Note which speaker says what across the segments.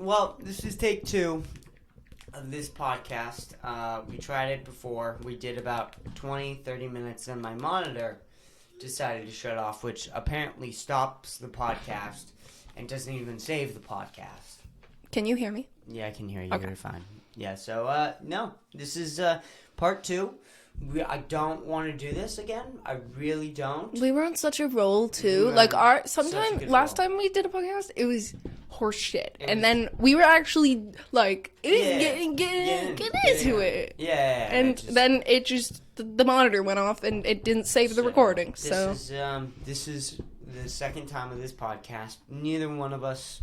Speaker 1: Well, this is take 2 of this podcast. We tried it before. We did about 20-30 minutes, and my monitor decided to shut off, which apparently stops the podcast and doesn't even save the podcast.
Speaker 2: Can you hear me?
Speaker 1: Yeah, I can hear you.
Speaker 2: Okay.
Speaker 1: You're fine. Yeah, so, no, this is part 2. I don't want to do this again. I really don't.
Speaker 2: We were on such a roll too.
Speaker 1: We were
Speaker 2: Like
Speaker 1: on
Speaker 2: last time we did a podcast, it was horse shit, and then we were actually like getting into it.
Speaker 1: Yeah.
Speaker 2: And then it just the monitor went off and it didn't save the recording.
Speaker 1: This is the second time of this podcast. Neither one of us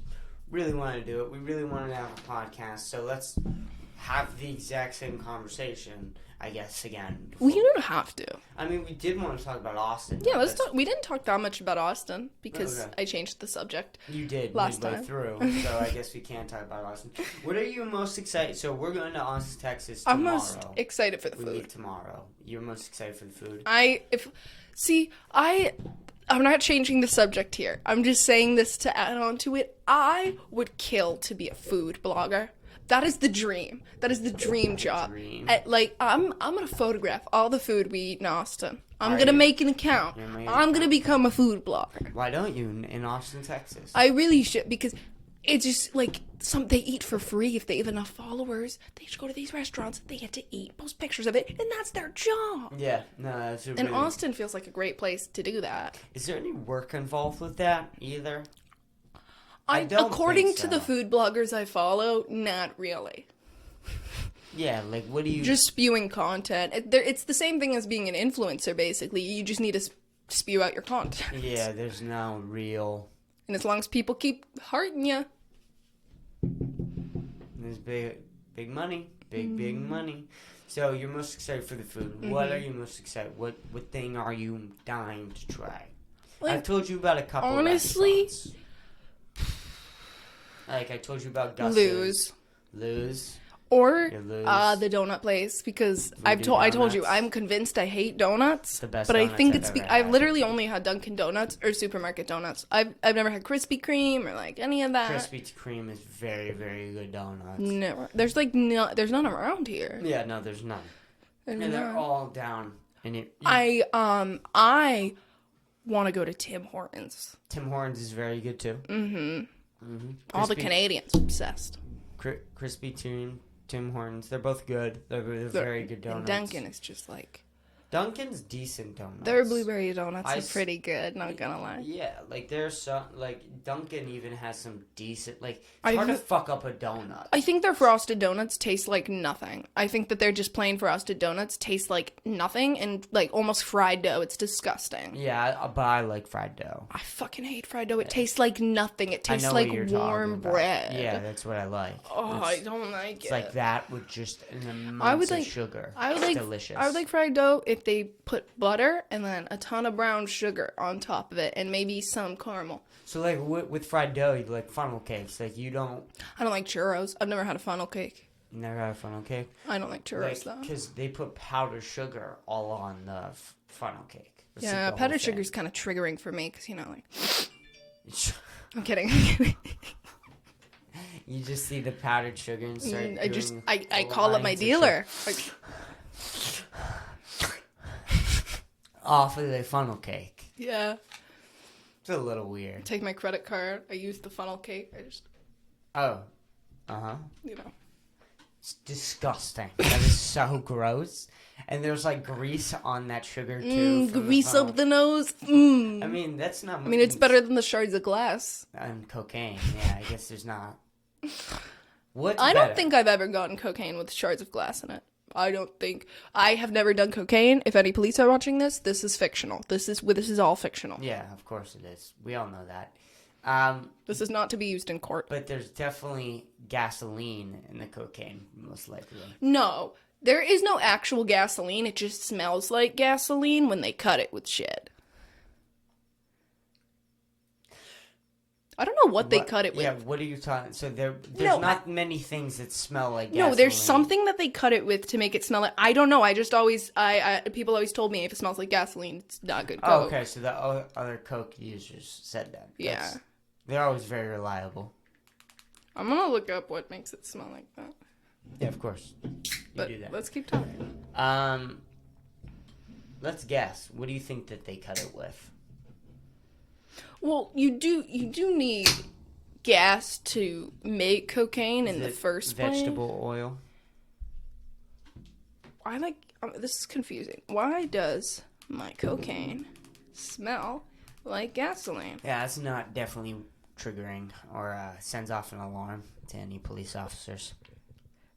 Speaker 1: really wanted to do it. We really wanted to have a podcast, so let's have the exact same conversation, I guess, again.
Speaker 2: We don't have to.
Speaker 1: I mean, we did want to talk about Austin.
Speaker 2: Yeah, let's talk. We didn't talk that much about Austin because
Speaker 1: Okay.
Speaker 2: I changed the subject.
Speaker 1: You did
Speaker 2: last
Speaker 1: midway
Speaker 2: time.
Speaker 1: through, so I guess we can't talk about Austin. What are you most excited? So we're going to Austin, Texas tomorrow.
Speaker 2: I'm most excited for the
Speaker 1: We
Speaker 2: food.
Speaker 1: leave tomorrow. You're most excited for the food?
Speaker 2: I'm not changing the subject here. I'm just saying this to add on to it. I would kill to be a food blogger. That is the dream. That is the dream job. I'm gonna photograph all the food we eat in Austin. I'm gonna make an account. I'm gonna become a food blogger.
Speaker 1: Why don't you in Austin, Texas?
Speaker 2: I really should, because it's just like they eat for free if they have enough followers. They just go to these restaurants, they get to eat, post pictures of it, and that's their job.
Speaker 1: Yeah, no, that's a really...
Speaker 2: And Austin feels like a great place to do that.
Speaker 1: Is there any work involved with that either? I don't
Speaker 2: according
Speaker 1: think
Speaker 2: to
Speaker 1: so.
Speaker 2: the food bloggers I follow, not really.
Speaker 1: Yeah, like what do you...
Speaker 2: Just spewing content. It's the same thing as being an influencer, basically. You just need to spew out your content.
Speaker 1: Yeah, there's no real...
Speaker 2: And as long as people keep hearting you.
Speaker 1: There's big money. Big money. So you're most excited for the food. Mm-hmm. What are you most excited? What thing are you dying to try?
Speaker 2: Like,
Speaker 1: I've told you about a couple
Speaker 2: honestly,
Speaker 1: restaurants. Like I told you about Gus's. Lose.
Speaker 2: Or
Speaker 1: Lose.
Speaker 2: the donut place, because I told you I'm convinced I hate donuts.
Speaker 1: The best
Speaker 2: but I think
Speaker 1: donuts
Speaker 2: it's
Speaker 1: I've ever
Speaker 2: I've
Speaker 1: had.
Speaker 2: literally only had Dunkin' Donuts or supermarket donuts. I've never had Krispy Kreme or like any of that.
Speaker 1: Krispy Kreme is very, very good donuts.
Speaker 2: Never. There's none around here.
Speaker 1: Yeah, no, there's none. And they're all down. And
Speaker 2: I want to go to Tim Hortons.
Speaker 1: Tim Hortons is very good too.
Speaker 2: All the Canadians obsessed.
Speaker 1: Krispy Tim Hortons, they're both good. They're very good donuts.
Speaker 2: And Dunkin' is just like...
Speaker 1: Dunkin's decent donuts.
Speaker 2: Their blueberry donuts are pretty good, not gonna lie.
Speaker 1: Yeah, like there's some, like Dunkin' even has some decent, like it's hard to fuck up a donut.
Speaker 2: I think their frosted donuts taste like nothing. I think that they're just plain frosted donuts taste like nothing and like almost fried dough. It's disgusting.
Speaker 1: Yeah, but I like fried dough.
Speaker 2: I fucking hate fried dough. It tastes like nothing. It tastes like warm bread.
Speaker 1: Yeah, that's what I like.
Speaker 2: Oh, I don't like it.
Speaker 1: It's like that with just an amount of sugar. It's delicious.
Speaker 2: I would like fried dough if they put butter and then a ton of brown sugar on top of it and maybe some caramel.
Speaker 1: So like with fried dough, you like funnel cakes. Like you don't...
Speaker 2: I don't like churros. I've never had a funnel cake.
Speaker 1: Never had a funnel cake?
Speaker 2: I don't like churros though.
Speaker 1: Because they put powdered sugar all on the funnel cake. That's
Speaker 2: yeah, powdered sugar's kind of triggering for me because, like... I'm kidding.
Speaker 1: You just see the powdered sugar and start
Speaker 2: I call up my dealer.
Speaker 1: Off of the funnel cake.
Speaker 2: Yeah.
Speaker 1: It's a little weird.
Speaker 2: Take my credit card. I use the funnel cake. I just...
Speaker 1: Oh. Uh-huh. It's disgusting. That is so gross. And there's like grease on that sugar too.
Speaker 2: Grease up the nose. Mm.
Speaker 1: I mean, that's not...
Speaker 2: I mean, it's better than the shards of glass.
Speaker 1: And cocaine. Yeah, I guess there's not...
Speaker 2: I don't think I've ever gotten cocaine with shards of glass in it. I have never done cocaine. If any police are watching this is fictional. This is all fictional.
Speaker 1: Yeah, of course it is. We all know that.
Speaker 2: This is not to be used in court.
Speaker 1: But there's definitely gasoline in the cocaine, most likely.
Speaker 2: No, there is no actual gasoline. It just smells like gasoline when they cut it with shit. I don't know what they cut it with.
Speaker 1: Yeah, what are you talking? So there's not many things that smell like gasoline.
Speaker 2: No, there's something that they cut it with to make it smell like... I don't know. I just always... people always told me if it smells like gasoline, it's not good Coke.
Speaker 1: Oh, okay. So the other Coke users said that.
Speaker 2: Yeah.
Speaker 1: They're always very reliable.
Speaker 2: I'm gonna look up what makes it smell like that.
Speaker 1: Yeah, of course.
Speaker 2: But
Speaker 1: do that.
Speaker 2: let's keep talking.
Speaker 1: Let's guess. What do you think that they cut it with?
Speaker 2: Well, you do need gas to make cocaine in the first place.
Speaker 1: Vegetable oil.
Speaker 2: This is confusing. Why does my cocaine smell like gasoline?
Speaker 1: Yeah, that's not definitely triggering or sends off an alarm to any police officers.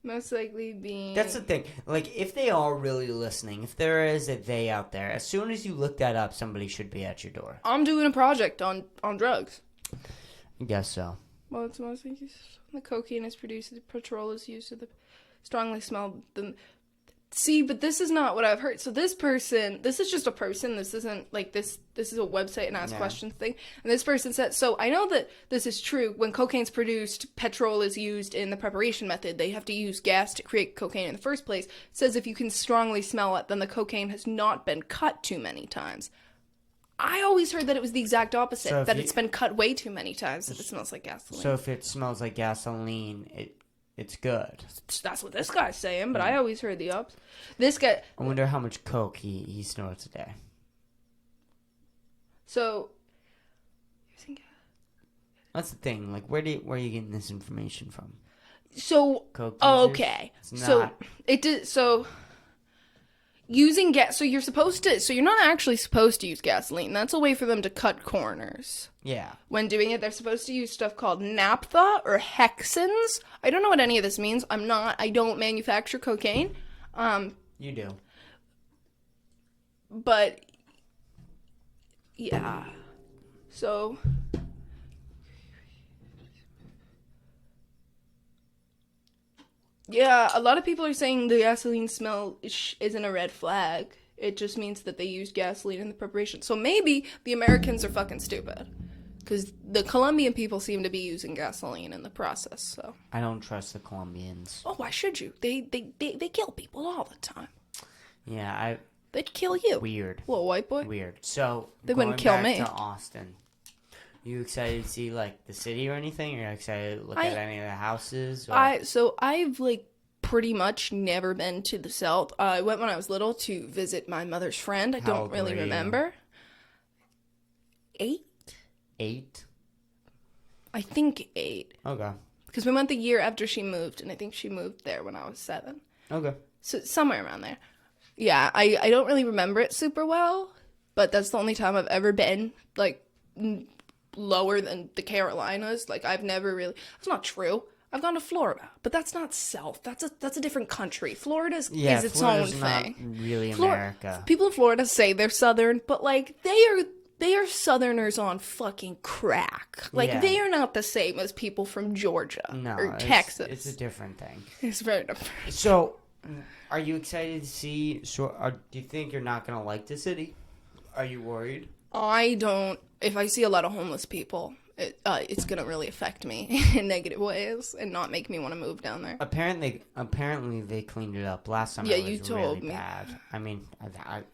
Speaker 2: Most likely being...
Speaker 1: That's the thing. Like, if they are really listening, if there is a they out there, as soon as you look that up, somebody should be at your door.
Speaker 2: I'm doing a project on drugs.
Speaker 1: I guess so.
Speaker 2: Well, it's mostly the cocaine is produced, the petrol is used, so the strongly smell the... See, but this is not what I've heard. So this is just a person. This isn't like this is a website and ask questions thing. And this person said, so I know that this is true. When cocaine's produced, petrol is used in the preparation method. They have to use gas to create cocaine in the first place. It says if you can strongly smell it, then the cocaine has not been cut too many times. I always heard that it was the exact opposite, so that it's been cut way too many times if it smells like gasoline.
Speaker 1: So if it smells like gasoline, it's good.
Speaker 2: That's what this guy's saying, but I always heard the opposite. This guy...
Speaker 1: I wonder how much coke he snorts a day.
Speaker 2: So...
Speaker 1: That's the thing. Like, where are you getting this information from?
Speaker 2: So...
Speaker 1: Coke
Speaker 2: okay. So using gas... So you're supposed to... So you're not actually supposed to use gasoline. That's a way for them to cut corners.
Speaker 1: Yeah.
Speaker 2: When doing it, they're supposed to use stuff called naphtha or hexens. I don't know what any of this means. I don't manufacture cocaine.
Speaker 1: You do.
Speaker 2: But, yeah. So... Yeah, a lot of people are saying the gasoline smell isn't a red flag. It just means that they use gasoline in the preparation. So maybe the Americans are fucking stupid. Because the Colombian people seem to be using gasoline in the process, so...
Speaker 1: I don't trust the Colombians.
Speaker 2: Oh, why should you? They kill people all the time.
Speaker 1: Yeah,
Speaker 2: They'd kill you.
Speaker 1: Weird.
Speaker 2: Little white boy.
Speaker 1: Weird. So,
Speaker 2: they wouldn't kill me.
Speaker 1: Going back to Austin, you excited to see, like, the city or anything? Are you excited to look at any of the houses? Or?
Speaker 2: I've, like, pretty much never been to the South. I went when I was little to visit my mother's friend. I don't really remember. 8?
Speaker 1: 8?
Speaker 2: I think 8.
Speaker 1: Okay.
Speaker 2: Because we went the year after she moved, and I think she moved there when I was 7.
Speaker 1: Okay.
Speaker 2: So somewhere around there. Yeah, I don't really remember it super well, but that's the only time I've ever been, like, lower than the Carolinas. Like, I've never really... That's not true. I've gone to Florida, but that's not South. That's a different country. Florida is its
Speaker 1: Florida's
Speaker 2: own
Speaker 1: not
Speaker 2: thing.
Speaker 1: Really America.
Speaker 2: People in Florida say they're Southern, but, like, they are Southerners on fucking crack. Like, they are not the same as people from Georgia or Texas.
Speaker 1: It's a different thing.
Speaker 2: It's very different.
Speaker 1: So, are you excited to see... do you think you're not going to like the city? Are you worried?
Speaker 2: I don't... If I see a lot of homeless people, it's going to really affect me in negative ways and not make me want to move down there.
Speaker 1: Apparently they cleaned it up. Last time it was really bad. I mean,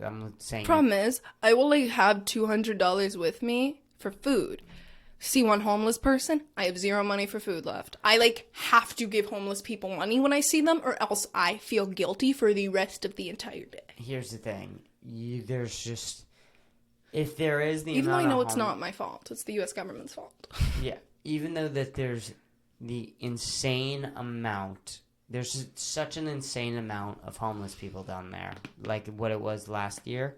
Speaker 1: I'm saying...
Speaker 2: Problem is, I will, like, have $200 with me for food. See one homeless person, I have zero money for food left. I, like, have to give homeless people money when I see them, or else I feel guilty for the rest of the entire day.
Speaker 1: Here's the thing. There's just... If there is the
Speaker 2: even though I know it's not my fault, it's the U.S. government's fault.
Speaker 1: Yeah, even though that there's the insane amount, there's such an insane amount of homeless people down there, like what it was last year.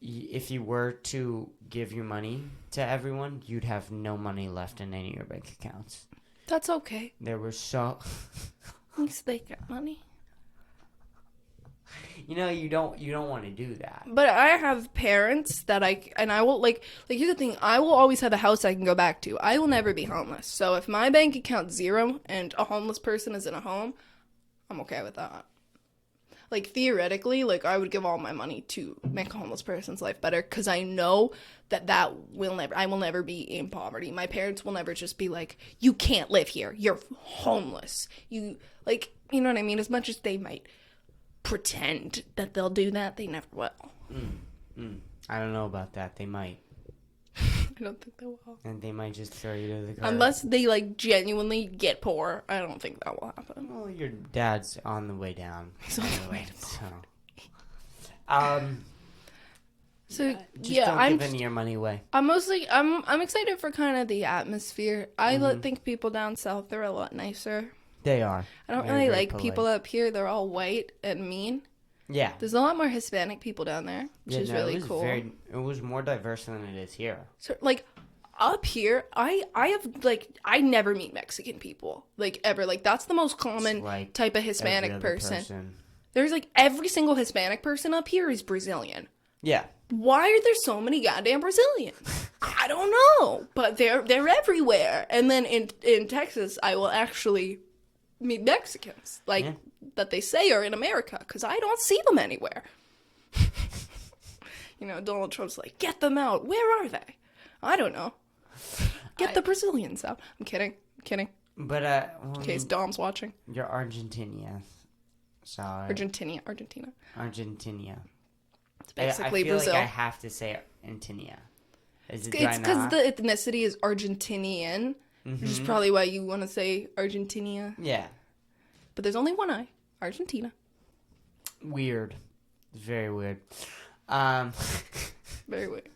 Speaker 1: If you were to give your money to everyone, you'd have no money left in any of your bank accounts.
Speaker 2: That's okay.
Speaker 1: There were so...
Speaker 2: At least they got money.
Speaker 1: You know, you don't want to do that.
Speaker 2: But I have parents that I will, like, here's the thing, I will always have a house I can go back to. I will never be homeless. So if my bank account's zero and a homeless person is in a home, I'm okay with that. Like, theoretically, like, I would give all my money to make a homeless person's life better, because I know I will never be in poverty. My parents will never just be like, you can't live here, you're homeless. You know what I mean? As much as they might pretend that they'll do that, they never will.
Speaker 1: I don't know about that. They might.
Speaker 2: I don't think they will.
Speaker 1: And they might just throw you to the curb.
Speaker 2: Unless they, like, genuinely get poor, I don't think that will happen.
Speaker 1: Well, your dad's on the way down.
Speaker 2: He's on the way down.
Speaker 1: So just
Speaker 2: yeah,
Speaker 1: don't
Speaker 2: I'm
Speaker 1: give any of your money away.
Speaker 2: I'm excited for kind of the atmosphere. I think people down south, they're a lot nicer.
Speaker 1: They are.
Speaker 2: I don't
Speaker 1: Very,
Speaker 2: really
Speaker 1: very
Speaker 2: like
Speaker 1: polite.
Speaker 2: people up here. They're all white and mean.
Speaker 1: Yeah.
Speaker 2: There's a lot more Hispanic people down there, which is really
Speaker 1: it was
Speaker 2: cool.
Speaker 1: It was more diverse than it is here.
Speaker 2: So, like, up here, I have, like, I never meet Mexican people, like, ever. Like, that's the most common
Speaker 1: like
Speaker 2: type of
Speaker 1: every
Speaker 2: Hispanic
Speaker 1: other
Speaker 2: person. There's, like, every single Hispanic person up here is Brazilian.
Speaker 1: Yeah.
Speaker 2: Why are there so many goddamn Brazilians? I don't know, but they're everywhere. And then in Texas, I will actually meet Mexicans, like, that they say are in America, because I don't see them anywhere. Donald Trump's like, get them out. Where are they? I don't know. Get the Brazilians out. I'm kidding.
Speaker 1: But,
Speaker 2: In case Dom's watching.
Speaker 1: You're Argentina. Sorry.
Speaker 2: Argentina. It's basically
Speaker 1: I feel
Speaker 2: Brazil.
Speaker 1: like I have to say Argentina.
Speaker 2: It's because the ethnicity is Argentinian, which is probably why you want to say Argentina.
Speaker 1: Yeah.
Speaker 2: But there's only one I. Argentina.
Speaker 1: Weird. Very weird.
Speaker 2: Very weird.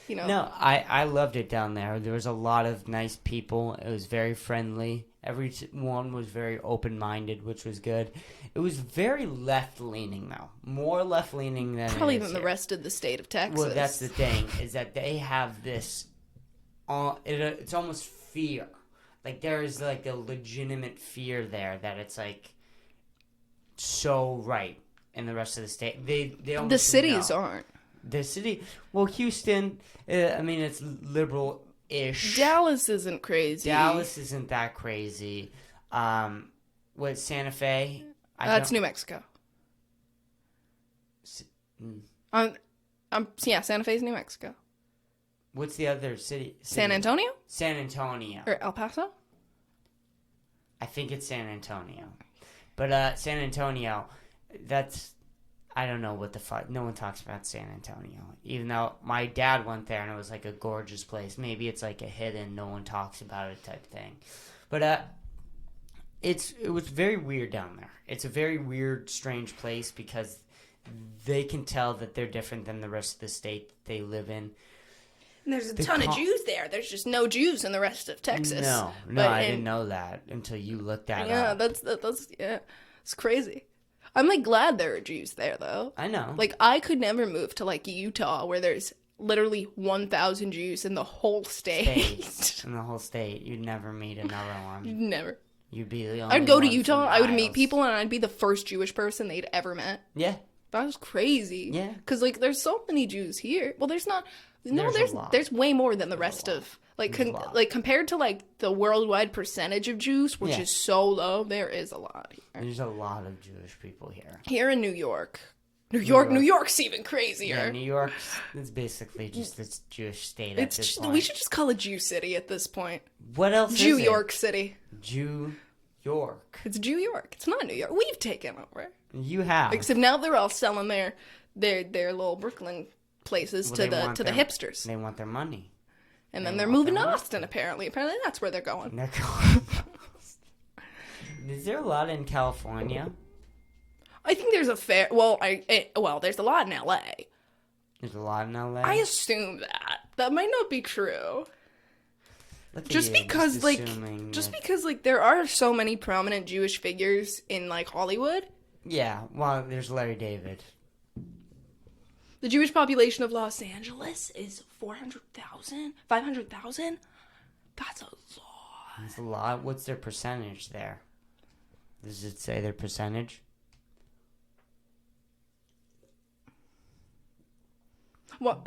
Speaker 1: No, I loved it down there. There was a lot of nice people. It was very friendly. Everyone was very open-minded, which was good. It was very left-leaning, though. More left-leaning than
Speaker 2: probably
Speaker 1: it is
Speaker 2: than the
Speaker 1: here.
Speaker 2: rest of the state of Texas.
Speaker 1: Well, that's the thing, is that they have this... it's almost fear. Like, there is, like, a legitimate fear there that it's, like, so right in the rest of the state. They almost
Speaker 2: the cities
Speaker 1: know.
Speaker 2: aren't.
Speaker 1: The city... Well, Houston, it's liberal-ish.
Speaker 2: Dallas isn't crazy.
Speaker 1: Dallas isn't that crazy. What, Santa Fe?
Speaker 2: That's New Mexico. Santa Fe's New Mexico.
Speaker 1: What's the other city?
Speaker 2: San Antonio?
Speaker 1: San Antonio.
Speaker 2: Or El Paso?
Speaker 1: I think it's San Antonio. But San Antonio, that's... I don't know what the fuck. No one talks about San Antonio. Even though my dad went there and it was like a gorgeous place. Maybe it's like a hidden, no one talks about it type thing. But it was very weird down there. It's a very weird, strange place because they can tell that they're different than the rest of the state that they live in.
Speaker 2: And there's a ton of Jews there. There's just no Jews in the rest of Texas.
Speaker 1: No, I didn't know that until you looked that up.
Speaker 2: Yeah, that's it's crazy. I'm, like, glad there are Jews there, though.
Speaker 1: I know.
Speaker 2: Like, I could never move to, like, Utah, where there's literally 1,000 Jews in the whole state.
Speaker 1: In the whole state. You'd never meet another one.
Speaker 2: Never.
Speaker 1: You'd be the only
Speaker 2: I'd go to
Speaker 1: one
Speaker 2: Utah,
Speaker 1: from
Speaker 2: I would meet
Speaker 1: miles.
Speaker 2: people, and I'd be the first Jewish person they'd ever met.
Speaker 1: Yeah.
Speaker 2: That was crazy.
Speaker 1: Yeah.
Speaker 2: Because, like, there's so many Jews here. Well, there's not...
Speaker 1: There's a lot.
Speaker 2: There's way more than the rest of... Like, compared to, like, the worldwide percentage of Jews, which is so low, there is a lot here.
Speaker 1: There's a lot of Jewish people here.
Speaker 2: Here in New York. New York's even crazier.
Speaker 1: Yeah, New York is basically just this Jewish state at this point.
Speaker 2: We should just call it Jew City at this point.
Speaker 1: What else is it?
Speaker 2: Jew York City.
Speaker 1: Jew York.
Speaker 2: It's Jew York. It's not New York. We've taken over.
Speaker 1: You have.
Speaker 2: Except now they're all selling their little Brooklyn places to the hipsters.
Speaker 1: They want their money.
Speaker 2: And then they're moving to Austin, apparently. Apparently that's where they're going.
Speaker 1: Is there a lot in California?
Speaker 2: I think there's a fair... Well, there's a lot in L.A.
Speaker 1: There's a lot in LA?
Speaker 2: I assume that. That might not be true.
Speaker 1: Just
Speaker 2: because there are so many prominent Jewish figures in, like, Hollywood.
Speaker 1: Yeah, well, there's Larry David.
Speaker 2: The Jewish population of Los Angeles is 400,000? 500,000? That's a lot.
Speaker 1: That's a lot. What's their percentage there? Does it say their percentage?
Speaker 2: Well,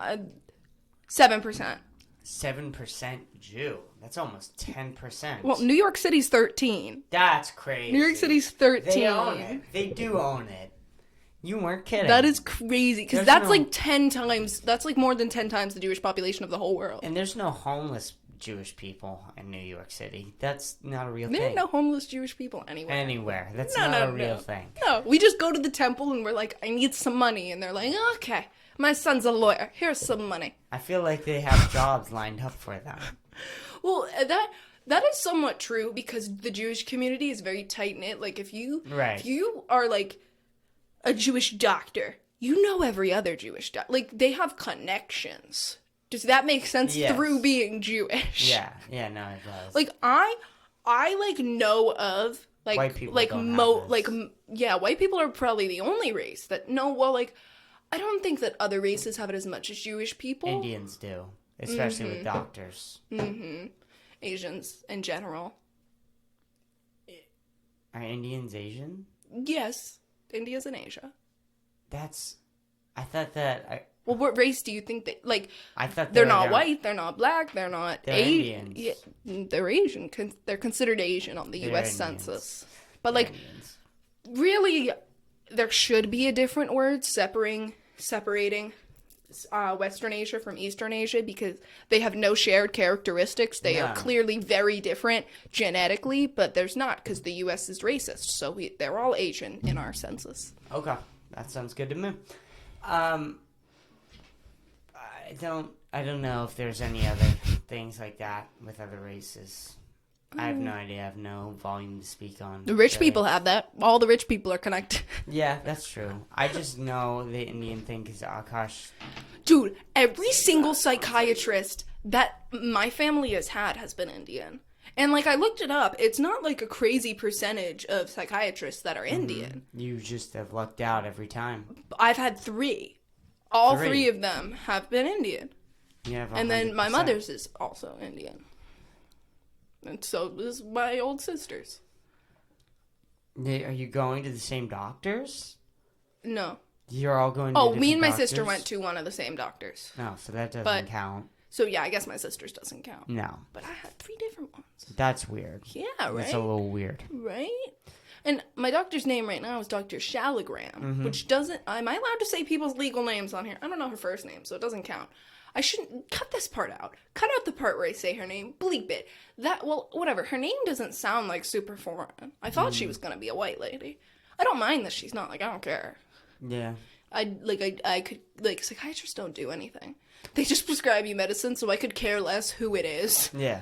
Speaker 2: 7%.
Speaker 1: 7% Jew. That's almost 10%.
Speaker 2: Well, New York City's 13.
Speaker 1: That's crazy.
Speaker 2: New York City's 13.
Speaker 1: They own it. They do own it. You weren't kidding.
Speaker 2: That is crazy, because like 10 times, that's like more than 10 times the Jewish population of the whole world.
Speaker 1: And there's no homeless Jewish people in New York City. That's not a real
Speaker 2: There
Speaker 1: thing.
Speaker 2: are no homeless Jewish people anywhere.
Speaker 1: Anywhere. That's not a real thing.
Speaker 2: No, we just go to the temple and we're like, I need some money. And they're like, okay, my son's a lawyer. Here's some money.
Speaker 1: I feel like they have jobs lined up for them.
Speaker 2: Well, that is somewhat true because the Jewish community is very tight-knit. Like, if you are, like, a Jewish doctor, you know every other Jewish doctor. Like, they have connections. Does that make sense?
Speaker 1: Yes.
Speaker 2: Through being Jewish?
Speaker 1: Yeah, no, it does.
Speaker 2: Like, I like, know of, like,
Speaker 1: white people
Speaker 2: like,
Speaker 1: don't have this.
Speaker 2: yeah, white people are probably the only race that, like, I don't think that other races have it as much as Jewish people.
Speaker 1: Indians do, especially with doctors.
Speaker 2: Mm-hmm. Asians in general.
Speaker 1: Are Indians Asian?
Speaker 2: Yes, India's in Asia.
Speaker 1: I thought that...
Speaker 2: Well, what race do you think they, like,
Speaker 1: I thought
Speaker 2: they're not white, they're not black, they're not
Speaker 1: Asian.
Speaker 2: Yeah, they're Asian. They're considered Asian on the U.S. Census. But, like, really, there should be a different word separating Western Asia from Eastern Asia because they have no shared characteristics. They are clearly very different genetically, but there's not because the U.S. is racist. So they're all Asian in our census.
Speaker 1: Okay, that sounds good to me. I don't know if there's any other things like that with other races. I have no idea. I have no volume to speak on.
Speaker 2: The rich people have that. All the rich people are connected.
Speaker 1: Yeah, that's true. I just know the Indian thing is Akash.
Speaker 2: Dude, every single psychiatrist that my family has been Indian. And, like, I looked it up. It's not, like, a crazy percentage of psychiatrists that are Indian.
Speaker 1: You just have lucked out every time.
Speaker 2: I've had 3. All 3 of them have been Indian. And then my mother's is also Indian. And so is my old sister's.
Speaker 1: Are you going to the same doctors?
Speaker 2: No.
Speaker 1: You're all going to
Speaker 2: me and my
Speaker 1: doctors?
Speaker 2: sister went to one of the same doctors.
Speaker 1: No, so that doesn't count.
Speaker 2: So, yeah, I guess my sister's doesn't count.
Speaker 1: No.
Speaker 2: But I had 3 different ones.
Speaker 1: That's weird.
Speaker 2: Yeah, right?
Speaker 1: That's a little weird.
Speaker 2: Right? And my doctor's name right now is Dr. Shaligram, which doesn't... Am I allowed to say people's legal names on here? I don't know her first name, so it doesn't count. I shouldn't... Cut this part out. Cut out the part where I say her name. Bleep it. Whatever. Her name doesn't sound, like, super foreign. I thought she was going to be a white lady. I don't mind that she's not. Like, I don't care.
Speaker 1: Yeah.
Speaker 2: I could... Like, psychiatrists don't do anything. They just prescribe you medicine, so I could care less who it is.
Speaker 1: Yeah.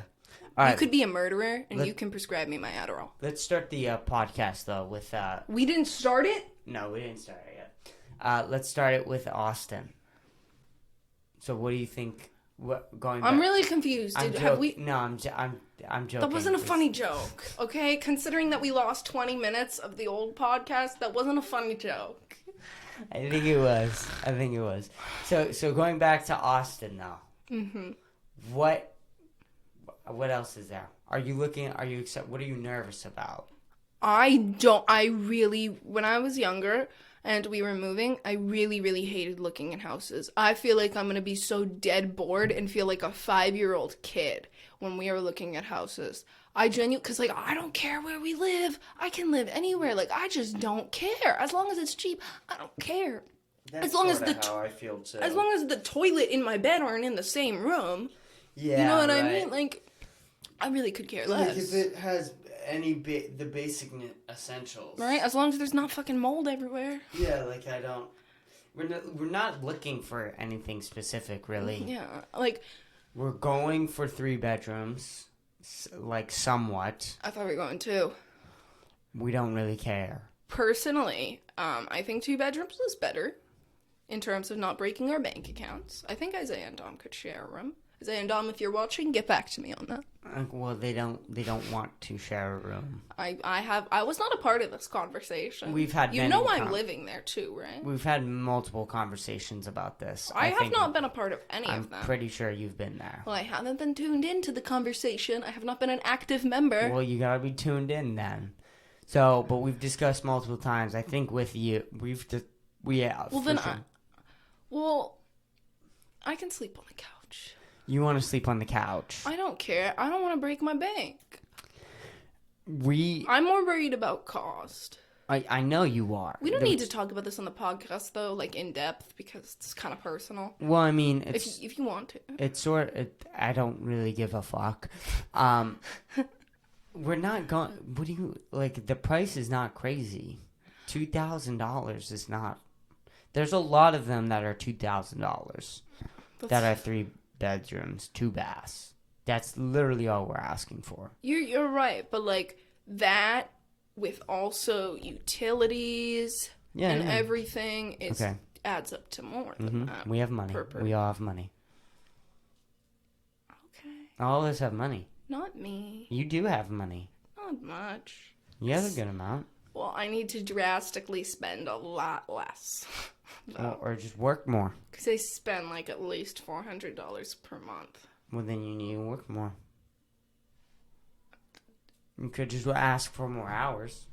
Speaker 1: All right.
Speaker 2: You could be a murderer, and you can prescribe me my Adderall.
Speaker 1: Let's start the podcast, though, with...
Speaker 2: We didn't start it?
Speaker 1: No, we didn't start it yet. Let's start it with Austin. So what do you think...
Speaker 2: I'm really confused.
Speaker 1: No, I'm joking.
Speaker 2: That wasn't a funny joke, okay? Considering that we lost 20 minutes of the old podcast, that wasn't a funny joke.
Speaker 1: I think it was. So going back to Austin, though. Mm-hmm. What else is there? What are you nervous about? When I was younger and we were moving, I really, really hated looking at houses. I feel like I'm going to be so dead bored and feel like a 5-year-old kid when we are looking at houses. Because, like, I don't care where we live. I can live anywhere. Like, I just don't care. As long as it's cheap, I don't care.
Speaker 3: That's how I feel, too.
Speaker 2: As long as the toilet in my bed aren't in the same room.
Speaker 1: Yeah,
Speaker 2: you know what I mean? Like, I really could care less.
Speaker 3: Like, if it has the basic essentials.
Speaker 2: Right? As long as there's not fucking mold everywhere.
Speaker 3: Yeah, like, I don't...
Speaker 1: We're not looking for anything specific, really.
Speaker 2: Yeah, like...
Speaker 1: We're going for 3 bedrooms, like, somewhat.
Speaker 2: I thought we were going 2.
Speaker 1: We don't really care.
Speaker 2: Personally, I think 2 bedrooms is better in terms of not breaking our bank accounts. I think Isaiah and Dom could share a room. Isaiah and Dom, if you're watching, get back to me on that.
Speaker 1: Well, they don't want to share a room.
Speaker 2: I was not a part of this conversation.
Speaker 1: We've had
Speaker 2: I'm living there too, right?
Speaker 1: We've had multiple conversations about this.
Speaker 2: I have not been a part of any of them.
Speaker 1: I'm pretty sure you've been there.
Speaker 2: Well, I haven't been tuned into the conversation. I have not been an active member.
Speaker 1: Well, you gotta be tuned in then. So, but we've discussed multiple times. I think with you, we have.
Speaker 2: Well, then I can sleep on the couch.
Speaker 1: You want to sleep on the couch?
Speaker 2: I don't care. I don't want to break my bank.
Speaker 1: I'm
Speaker 2: more worried about cost.
Speaker 1: I know you are.
Speaker 2: We don't need to talk about this on the podcast, though, like, in depth, because it's kind of personal.
Speaker 1: Well, I mean, it's...
Speaker 2: If you want to.
Speaker 1: It's I don't really give a fuck. We're not going... What do you... Like, the price is not crazy. $2,000 is not... There's a lot of them that are $2,000. That are 3 bedrooms, 2 baths. That's literally all we're asking for.
Speaker 2: You're right, but, like, that... with also utilities and everything, adds up to more than that.
Speaker 1: We have money. We all have money.
Speaker 2: Okay.
Speaker 1: All of us have money.
Speaker 2: Not me.
Speaker 1: You do have money.
Speaker 2: Not much.
Speaker 1: You have a good amount.
Speaker 2: Well, I need to drastically spend a lot less.
Speaker 1: Or just work more.
Speaker 2: Because I spend like at least $400 per month.
Speaker 1: Well, then you need to work more. You could just ask for more hours.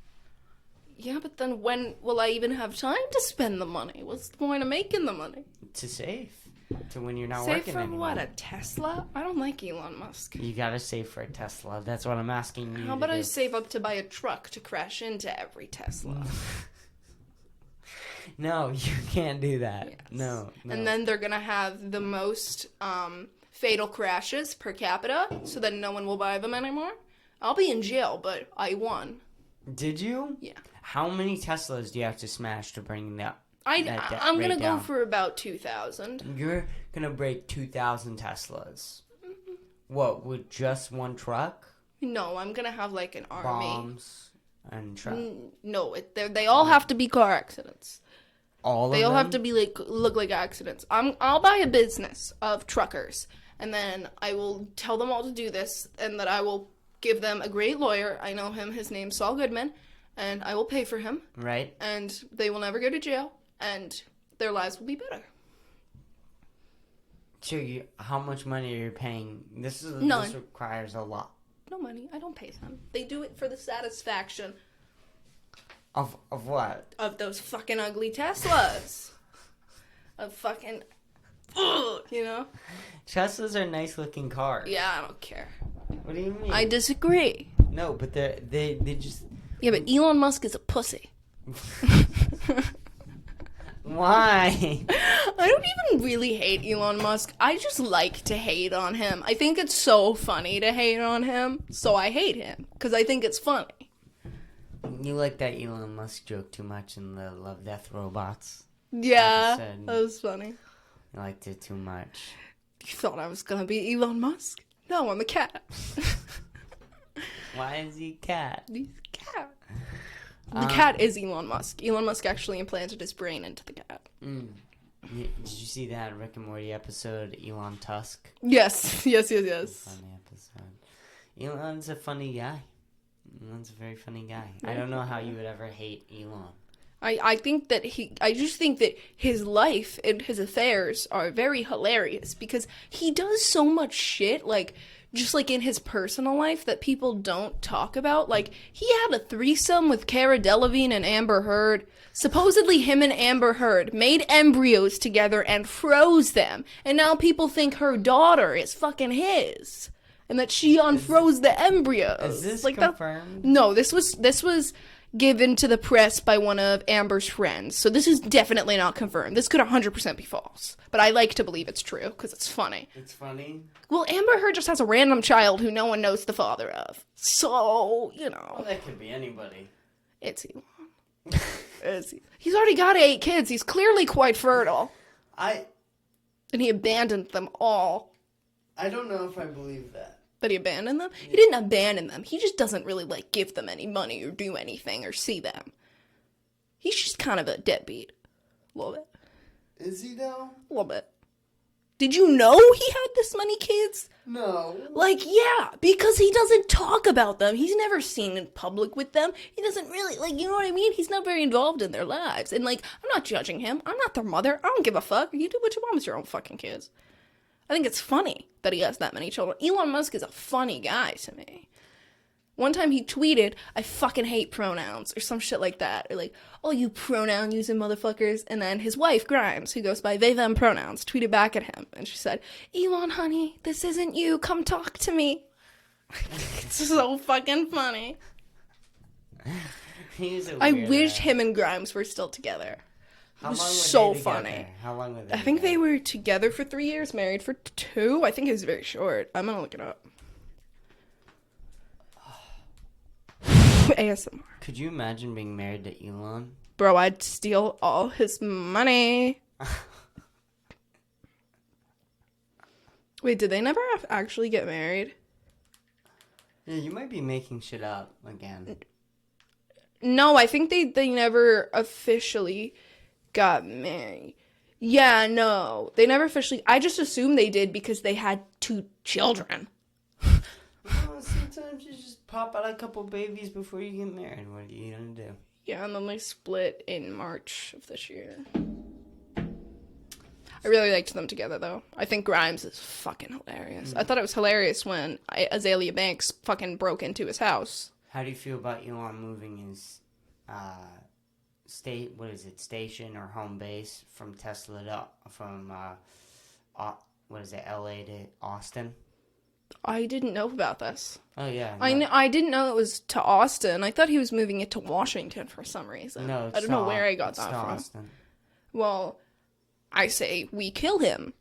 Speaker 2: Yeah, but then when will I even have time to spend the money? What's the point of making the money?
Speaker 1: To save. To when you're not
Speaker 2: save
Speaker 1: working
Speaker 2: for
Speaker 1: anymore.
Speaker 2: what, a Tesla? I don't like Elon Musk.
Speaker 1: You gotta save for a Tesla. That's what I'm asking you.
Speaker 2: How about I save up to buy a truck to crash into every Tesla?
Speaker 1: No, you can't do that.
Speaker 2: Yes.
Speaker 1: No.
Speaker 2: And then they're gonna have the most fatal crashes per capita, so that no one will buy them anymore. I'll be in jail, but I won.
Speaker 1: Did you?
Speaker 2: Yeah.
Speaker 1: How many Teslas do you have to smash to bring that?
Speaker 2: I'm gonna go for about 2,000.
Speaker 1: You're gonna break 2,000 Teslas. What, with just one truck?
Speaker 2: No, I'm gonna have like an army.
Speaker 1: Bombs and truck.
Speaker 2: No, they all have to be car accidents.
Speaker 1: They
Speaker 2: all have to be look like accidents. I'll buy a business of truckers, and then I will tell them all to do this, and that I will give them a great lawyer. I know him. His name's Saul Goodman, and I will pay for him.
Speaker 1: Right.
Speaker 2: And they will never go to jail, and their lives will be better.
Speaker 1: So how much money are you paying? This requires a lot.
Speaker 2: No money. I don't pay them. They do it for the satisfaction.
Speaker 1: Of what?
Speaker 2: Of those fucking ugly Teslas. Of fucking... you know?
Speaker 1: Teslas are nice looking cars.
Speaker 2: Yeah, I don't care.
Speaker 1: What do you mean?
Speaker 2: I disagree.
Speaker 1: No, but they just...
Speaker 2: Yeah, but Elon Musk is a pussy.
Speaker 1: Why?
Speaker 2: I don't even really hate Elon Musk. I just like to hate on him. I think it's so funny to hate on him, so I hate him, because I think it's funny.
Speaker 1: You like that Elon Musk joke too much in the Love, Death, Robots?
Speaker 2: Yeah, that was funny.
Speaker 1: You liked it too much.
Speaker 2: You thought I was going to be Elon Musk? No, I'm a cat.
Speaker 1: Why is he a cat?
Speaker 2: He's a cat. The cat is Elon Musk. Elon Musk actually implanted his brain into the cat.
Speaker 1: Did you see that Rick and Morty episode, Elon Tusk?
Speaker 2: Yes. Funny
Speaker 1: episode. Elon's a funny guy. Elon's a very funny guy. I don't know how you would ever hate Elon.
Speaker 2: I think that I just think that his life and his affairs are very hilarious because he does so much shit, like, just like in his personal life that people don't talk about. Like, he had a threesome with Cara Delevingne and Amber Heard. Supposedly him and Amber Heard made embryos together and froze them. And now people think her daughter is fucking his. And that she unfroze the embryos.
Speaker 1: Is this
Speaker 2: like
Speaker 1: confirmed?
Speaker 2: No, this was given to the press by one of Amber's friends. So this is definitely not confirmed. This could 100% be false. But I like to believe it's true because it's funny.
Speaker 1: It's funny?
Speaker 2: Well, Amber Heard just has a random child who no one knows the father of. So, you know.
Speaker 1: Well, that could be anybody.
Speaker 2: It's Elon. He's already got 8 kids. He's clearly quite fertile. And he abandoned them all.
Speaker 1: I don't know if I believe that.
Speaker 2: That he abandoned them? He didn't abandon them. He just doesn't really, like, give them any money or do anything or see them. He's just kind of a deadbeat. A little bit.
Speaker 1: Is he though?
Speaker 2: A little bit. Did you know he had this many kids?
Speaker 1: No.
Speaker 2: Like, yeah, because he doesn't talk about them. He's never seen in public with them. He doesn't really, like, you know what I mean? He's not very involved in their lives. And, like, I'm not judging him. I'm not their mother. I don't give a fuck. You do what you want with your own fucking kids. I think it's funny that he has that many children. Elon Musk is a funny guy to me. One time he tweeted, "I fucking hate pronouns," or some shit like that. Or like, "Oh, you pronoun-using motherfuckers." And then his wife, Grimes, who goes by they, them pronouns, tweeted back at him. And she said, "Elon, honey, this isn't you. Come talk to me." It's so fucking funny.
Speaker 1: He's a
Speaker 2: I
Speaker 1: weirdo.
Speaker 2: wish him and Grimes were still together.
Speaker 1: How
Speaker 2: was
Speaker 1: long were
Speaker 2: so
Speaker 1: they
Speaker 2: funny.
Speaker 1: together? How long were they
Speaker 2: I think they
Speaker 1: together?
Speaker 2: were together for 3 years, married for 2. I think it was very short. I'm gonna look it up. ASMR.
Speaker 1: Could you imagine being married to Elon?
Speaker 2: Bro, I'd steal all his money. Wait, did they never actually get married?
Speaker 1: Yeah, you might be making shit up again.
Speaker 2: No, I think they never officially got married. Yeah, no. They never officially... I just assumed they did because they had 2 children.
Speaker 1: Well, sometimes you just pop out a couple babies before you get married. What are you gonna do?
Speaker 2: Yeah, and then they split in March of this year. I really liked them together, though. I think Grimes is fucking hilarious. I thought it was hilarious when Azalea Banks fucking broke into his house.
Speaker 1: How do you feel about Elon moving his station or home base from Tesla to LA to Austin?
Speaker 2: I didn't know about this.
Speaker 1: Oh yeah.
Speaker 2: I didn't know it was to Austin. I thought he was moving it to Washington for some reason.
Speaker 1: No,
Speaker 2: I don't know where I got that from.
Speaker 1: Austin.
Speaker 2: Well, I say we kill him.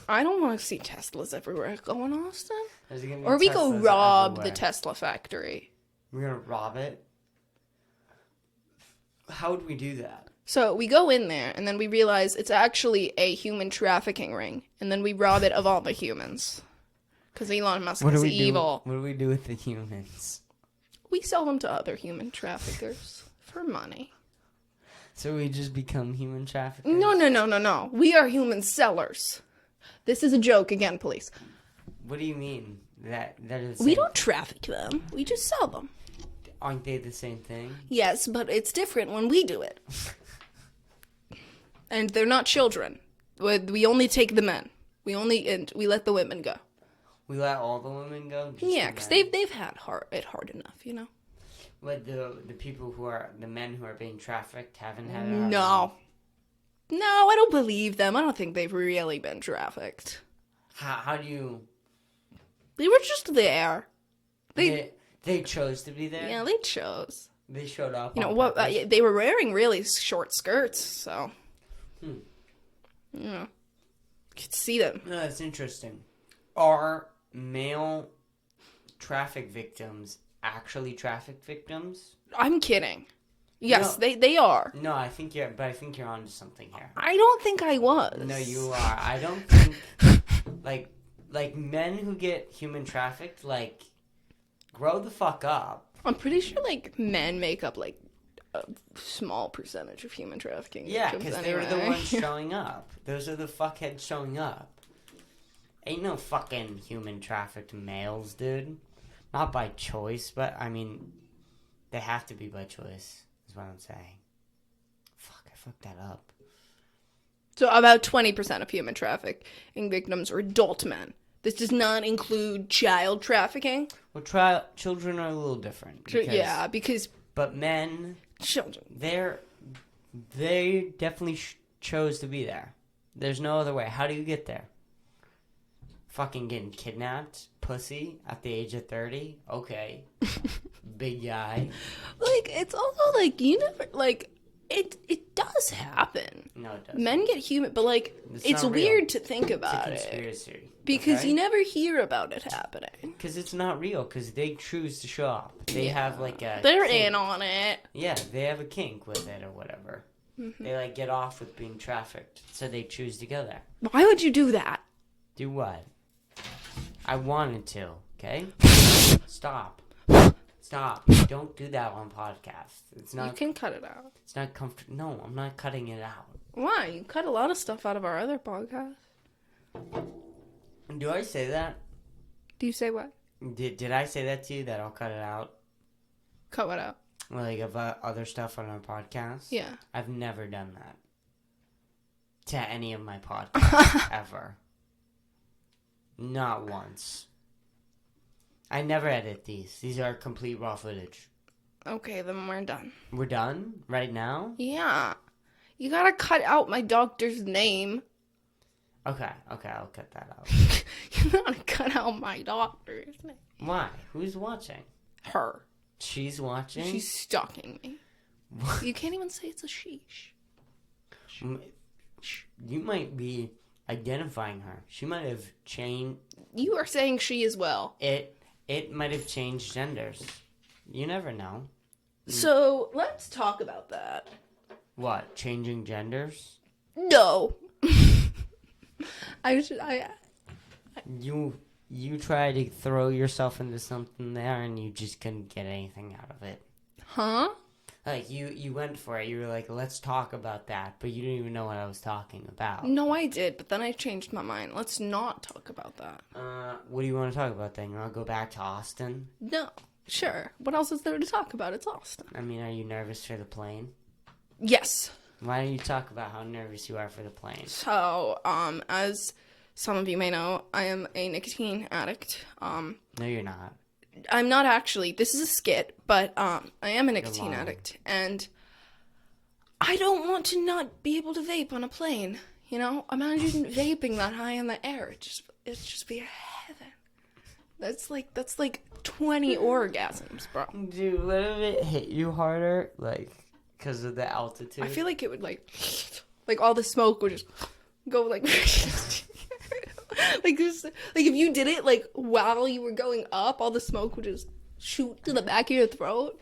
Speaker 2: I don't want to see Teslas everywhere. Go in Austin? Or we go rob the Tesla factory.
Speaker 1: We're gonna rob it? How would we do that?
Speaker 2: So we go in there, and then we realize it's actually a human trafficking ring. And then we rob it of all the humans. Because Elon Musk is evil.
Speaker 1: What do we do with the humans?
Speaker 2: We sell them to other human traffickers for money.
Speaker 1: So we just become human traffickers?
Speaker 2: No. We are human sellers. This is a joke again, police.
Speaker 1: What do you mean? That is.
Speaker 2: We don't traffic them. We just sell them.
Speaker 1: Aren't they the same thing?
Speaker 2: Yes, but it's different when we do it. And they're not children. We only take the men. We let the women go.
Speaker 1: We let all the women go?
Speaker 2: Yeah, because they've had it hard enough, you know?
Speaker 1: But the people the men who are being trafficked haven't had it hard
Speaker 2: No.
Speaker 1: enough?
Speaker 2: No, I don't believe them. I don't think they've really been trafficked.
Speaker 1: How do you...
Speaker 2: They were just there.
Speaker 1: They chose to be there?
Speaker 2: Yeah, they chose.
Speaker 1: They showed up.
Speaker 2: You know what? They were wearing really short skirts, so... You know. You could see them.
Speaker 1: No, that's interesting. Are male traffic victims actually traffic victims?
Speaker 2: I'm kidding. Yes, they are.
Speaker 1: No, I think you're onto something here.
Speaker 2: I don't think I was.
Speaker 1: No, you are. I don't think like men who get human trafficked, like, grow the fuck up.
Speaker 2: I'm pretty sure like men make up like a small percentage of human trafficking.
Speaker 1: Yeah, because they're the ones showing up. Those are the fuckheads showing up. Ain't no fucking human trafficked males, dude. Not by choice, but I mean, they have to be by choice. Is what I'm saying. Fuck, I fucked that up.
Speaker 2: So about 20% of human trafficking victims are adult men. This does not include child trafficking.
Speaker 1: Well, children are a little different.
Speaker 2: Because
Speaker 1: but men,
Speaker 2: children,
Speaker 1: they definitely chose to be there. There's no other way. How do you get there? Fucking getting kidnapped, pussy, at the age of 30? Okay. Big guy.
Speaker 2: Like, it's also, like, you never, like, it does happen.
Speaker 1: No, it doesn't.
Speaker 2: Men get human, but, like, it's weird to think about
Speaker 1: it's a conspiracy.
Speaker 2: Because you never hear about it happening.
Speaker 1: Because it's not real, because they choose to show up. They have, like, a
Speaker 2: They're
Speaker 1: kink.
Speaker 2: in on it.
Speaker 1: Yeah, they have a kink with it or whatever. Mm-hmm. They, like, get off with being trafficked, so they choose to go there.
Speaker 2: Why would you do that?
Speaker 1: Do what? I wanted to, okay? Stop. Don't do that on podcast. It's not.
Speaker 2: You can cut it out.
Speaker 1: It's not comfortable. No, I'm not cutting it out.
Speaker 2: Why? You cut a lot of stuff out of our other podcast.
Speaker 1: Do I say that?
Speaker 2: Do you say what?
Speaker 1: Did I say that to you, that I'll cut it out?
Speaker 2: Cut what out?
Speaker 1: Like, of other stuff on our podcast?
Speaker 2: Yeah.
Speaker 1: I've never done that. To any of my podcasts, ever. Not once. I never edit these. These are complete raw footage.
Speaker 2: Okay, then we're done.
Speaker 1: We're done? Right now?
Speaker 2: Yeah. You gotta cut out my doctor's name.
Speaker 1: Okay, I'll cut that out.
Speaker 2: You gotta cut out my doctor's name.
Speaker 1: Why? Who's watching?
Speaker 2: Her.
Speaker 1: She's watching?
Speaker 2: She's stalking me. You can't even say it's a sheesh.
Speaker 1: You might be identifying her. She might have changed.
Speaker 2: You are saying she as well.
Speaker 1: It might have changed genders. You never know.
Speaker 2: So, let's talk about that.
Speaker 1: What? Changing genders?
Speaker 2: No.
Speaker 1: You tried to throw yourself into something there and you just couldn't get anything out of it.
Speaker 2: Huh?
Speaker 1: Like, you went for it. You were like, let's talk about that. But you didn't even know what I was talking about.
Speaker 2: No, I did, but then I changed my mind. Let's not talk about that.
Speaker 1: What do you want to talk about then? You want to go back to Austin?
Speaker 2: No. Sure. What else is there to talk about? It's Austin.
Speaker 1: I mean, are you nervous for the plane?
Speaker 2: Yes.
Speaker 1: Why don't you talk about how nervous you are for the plane?
Speaker 2: So, as some of you may know, I am a nicotine addict.
Speaker 1: No, you're not.
Speaker 2: I'm not actually. This is a skit, but I am a nicotine addict, and I don't want to not be able to vape on a plane. You know, imagine vaping that high in the air. It'd just be heaven. That's like 20 orgasms, bro.
Speaker 1: Dude, what if it hit you harder, like, because of the altitude?
Speaker 2: I feel like it would like all the smoke would just go like like this. Like if you did it like while you were going up, all the smoke would just shoot to the back of your throat,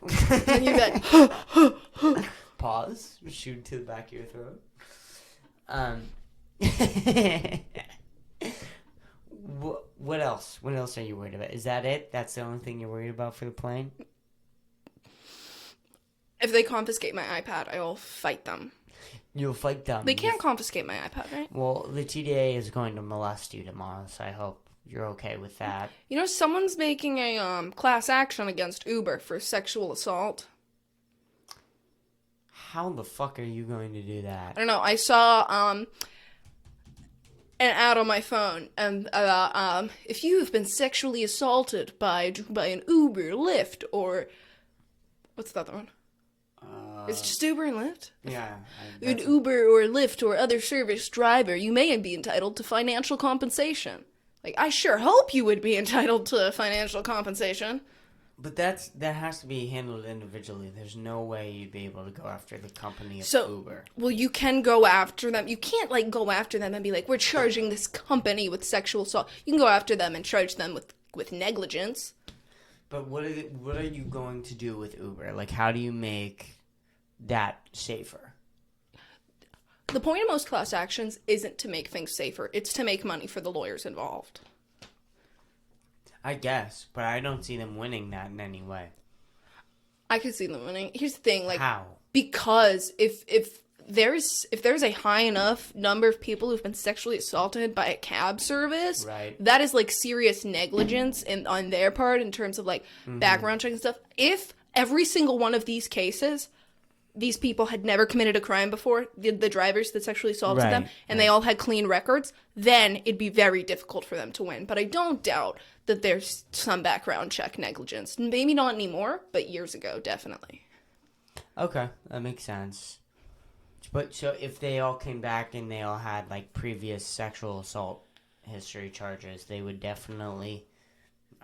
Speaker 2: and you'd be like,
Speaker 1: pause, shoot to the back of your throat. What else? What else are you worried about? Is that it? That's the only thing you're worried about for the plane?
Speaker 2: if they confiscate my iPad, I will fight them.
Speaker 1: You'll fight them.
Speaker 2: They can't confiscate my iPad, right?
Speaker 1: Well, the TDA is going to molest you tomorrow, so I hope you're okay with that.
Speaker 2: You know, someone's making a class action against Uber for sexual assault.
Speaker 1: How the fuck are you going to do that?
Speaker 2: I don't know. I saw an ad on my phone, and if you have been sexually assaulted by an Uber, Lyft, or what's the other one? It's just Uber and Lyft.
Speaker 1: Yeah.
Speaker 2: An Uber or Lyft or other service driver, you may be entitled to financial compensation. Like, I sure hope you would be entitled to financial compensation.
Speaker 1: But that has to be handled individually. There's no way you'd be able to go after the company of Uber.
Speaker 2: Well, you can go after them. You can't, like, go after them and be like, we're charging this company with sexual assault. You can go after them and charge them with negligence.
Speaker 1: But what are you going to do with Uber? Like, how do you make that safer?
Speaker 2: The point of most class actions isn't to make things safer. It's to make money for the lawyers involved.
Speaker 1: I guess, but I don't see them winning that in any way.
Speaker 2: I could see them winning. Here's the thing, like,
Speaker 1: how?
Speaker 2: Because if there's a high enough number of people who've been sexually assaulted by a cab service,
Speaker 1: right,
Speaker 2: that is like serious negligence on their part in terms of like background check and stuff. If every single one of these cases, these people had never committed a crime before, the drivers that sexually assaulted them, and they all had clean records, then it'd be very difficult for them to win. But I don't doubt that there's some background check negligence. Maybe not anymore, but years ago, definitely.
Speaker 1: Okay, that makes sense. But so if they all came back and they all had like previous sexual assault history charges, they would definitely...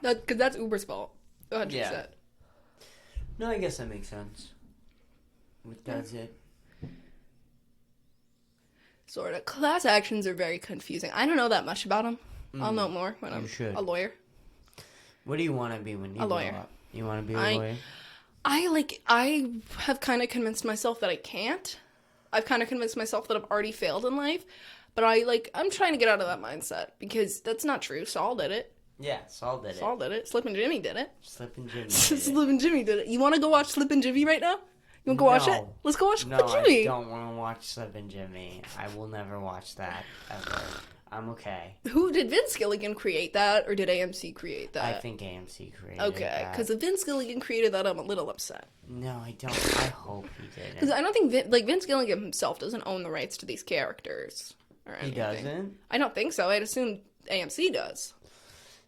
Speaker 2: Because that's Uber's fault. 100%.
Speaker 1: Yeah. No, I guess that makes sense. That's it.
Speaker 2: Sort of. Class actions are very confusing. I don't know that much about them. I'll know more when I'm a lawyer.
Speaker 1: What do you want to be when you grow up? You want to be a lawyer?
Speaker 2: I have kind of convinced myself that I can't. I've kind of convinced myself that I've already failed in life. But I'm trying to get out of that mindset because that's not true. Saul did it.
Speaker 1: Yeah, Saul did it.
Speaker 2: Saul did it. Slip and Jimmy did it.
Speaker 1: Slip and Jimmy
Speaker 2: Slip and Jimmy did it. You want to go watch Slip and Jimmy right now? You want to go watch it? Let's go watch Slip and Jimmy.
Speaker 1: No, I don't want to watch Slip and Jimmy. I will never watch that, ever. I'm okay.
Speaker 2: Who did Vince Gilligan create that, or did AMC create that?
Speaker 1: I think AMC created that.
Speaker 2: Okay, because if Vince Gilligan created that, I'm a little upset.
Speaker 1: No, I don't. I hope he didn't.
Speaker 2: Because I don't think Vince Gilligan himself doesn't own the rights to these characters or anything.
Speaker 1: He doesn't?
Speaker 2: I don't think so. I'd assume AMC does.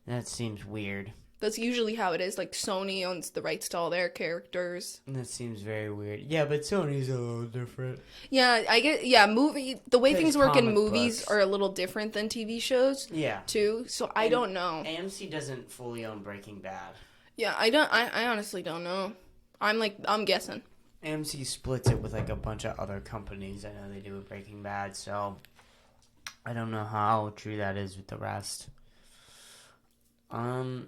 Speaker 1: That seems weird.
Speaker 2: That's usually how it is. Like, Sony owns the rights to all their characters.
Speaker 1: That seems very weird. Yeah, but Sony's a little different.
Speaker 2: Yeah, I get. Yeah, the way things work in movies are a little different than TV shows.
Speaker 1: Yeah.
Speaker 2: Too. So I don't know.
Speaker 1: AMC doesn't fully own Breaking Bad.
Speaker 2: Yeah, I honestly don't know. I'm guessing.
Speaker 1: AMC splits it with like a bunch of other companies. I know they do with Breaking Bad, so I don't know how true that is with the rest. Orange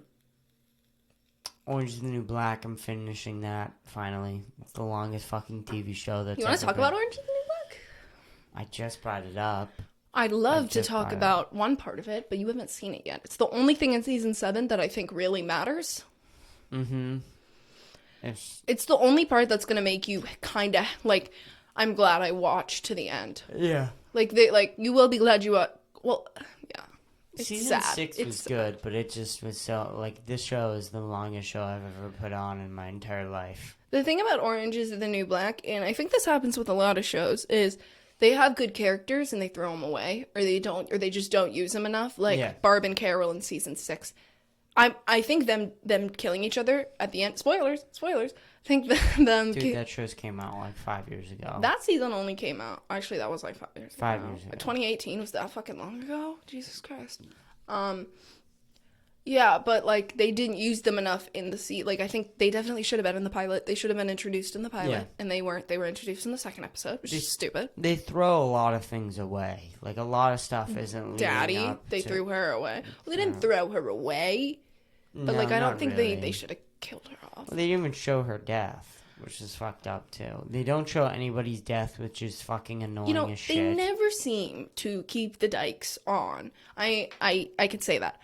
Speaker 1: is the New Black. I'm finishing that finally. It's the longest fucking TV show that's.
Speaker 2: You want to talk about Orange is the New Black?
Speaker 1: I just brought it up.
Speaker 2: I'd love to talk about one part of it, but you haven't seen it yet. It's the only thing in season 7 that I think really matters.
Speaker 1: Mm-hmm.
Speaker 2: It's the only part that's gonna make you kind of like, I'm glad I watched to the end.
Speaker 1: Yeah.
Speaker 2: You will be glad you. Well, yeah. It's
Speaker 1: Season
Speaker 2: sad.
Speaker 1: 6 was good, but it just was so like this show is the longest show I've ever put on in my entire life.
Speaker 2: The thing about Orange is the New Black, and I think this happens with a lot of shows, is they have good characters and they throw them away, or they just don't use them enough. Like Barb and Carol in season 6. I think them killing each other at the end. Spoilers. I think them.
Speaker 1: Dude, that show came out like 5 years ago.
Speaker 2: That season only came out. Actually, that was like 5 years.
Speaker 1: 5 years ago.
Speaker 2: 2018 was that fucking long ago? Jesus Christ. Yeah, but like they didn't use them enough in the like I think they definitely should have been in the pilot. They should have been introduced in the pilot, and they weren't. They were introduced in the second episode, which is stupid.
Speaker 1: They throw a lot of things away. Like a lot of stuff isn't.
Speaker 2: Daddy, they threw her away. Well, they didn't throw her away, but like I don't think they should have killed her off.
Speaker 1: Well, they didn't even show her death, which is fucked up too. They don't show anybody's death, which is fucking annoying as shit.
Speaker 2: They never seem to keep the dikes on. I can say that.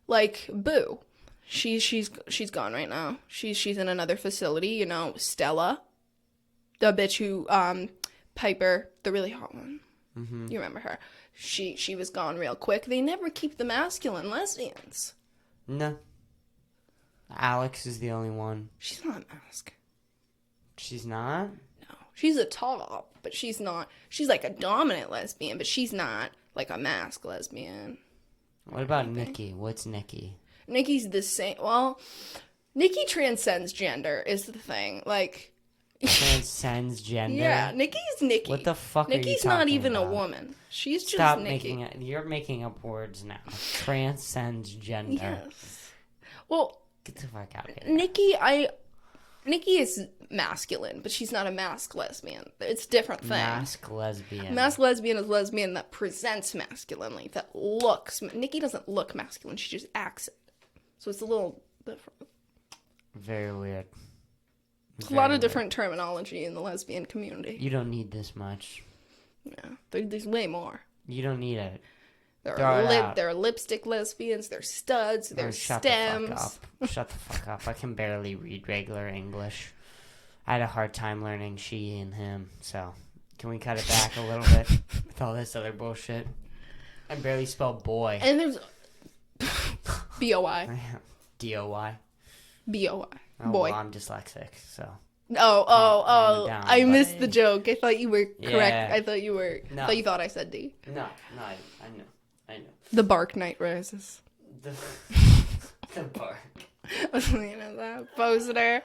Speaker 2: Like Boo, she's gone right now. She's in another facility. You know, Stella, the bitch who Piper, the really hot one. Mm-hmm. You remember her? She was gone real quick. They never keep the masculine lesbians.
Speaker 1: No. Alex is the only one.
Speaker 2: She's not a mask.
Speaker 1: She's not?
Speaker 2: No. She's a top, but she's not. She's like a dominant lesbian, but she's not like a mask lesbian.
Speaker 1: What about Nikki? What's Nikki?
Speaker 2: Nikki's the same. Well, Nikki transcends gender is the thing. Like
Speaker 1: transcends gender?
Speaker 2: Yeah, Nikki's Nikki.
Speaker 1: What the fuck
Speaker 2: Nikki's
Speaker 1: are you talking about?
Speaker 2: not even a woman. She's just
Speaker 1: Stop
Speaker 2: Nikki.
Speaker 1: You're making up words now. Transcends gender.
Speaker 2: Yes. Well,
Speaker 1: get the fuck out of here.
Speaker 2: Nikki is masculine, but she's not a mask lesbian. It's a different thing.
Speaker 1: Mask lesbian.
Speaker 2: Mask lesbian is lesbian that presents masculinely, that looks. Nikki doesn't look masculine, she just acts it. So it's a little different.
Speaker 1: Very weird.
Speaker 2: A lot of different terminology in the lesbian community.
Speaker 1: You don't need this much.
Speaker 2: Yeah, there's way more.
Speaker 1: You don't need it.
Speaker 2: There are lipstick lesbians, there's studs, there's stems.
Speaker 1: Shut the fuck up. I can barely read regular English. I had a hard time learning she and him, so can we cut it back a little bit with all this other bullshit? I barely spell boy.
Speaker 2: And there's B-O-I.
Speaker 1: D-O-Y.
Speaker 2: B-O-I.
Speaker 1: Oh,
Speaker 2: Boy.
Speaker 1: well, I'm dyslexic, so.
Speaker 2: Oh.
Speaker 1: Down,
Speaker 2: I missed the joke. I thought you were correct.
Speaker 1: Yeah.
Speaker 2: I thought you were.
Speaker 1: No.
Speaker 2: I thought you thought I said D.
Speaker 1: No, I know.
Speaker 2: The Bark Knight Rises.
Speaker 1: The bark.
Speaker 2: I was looking at that poster.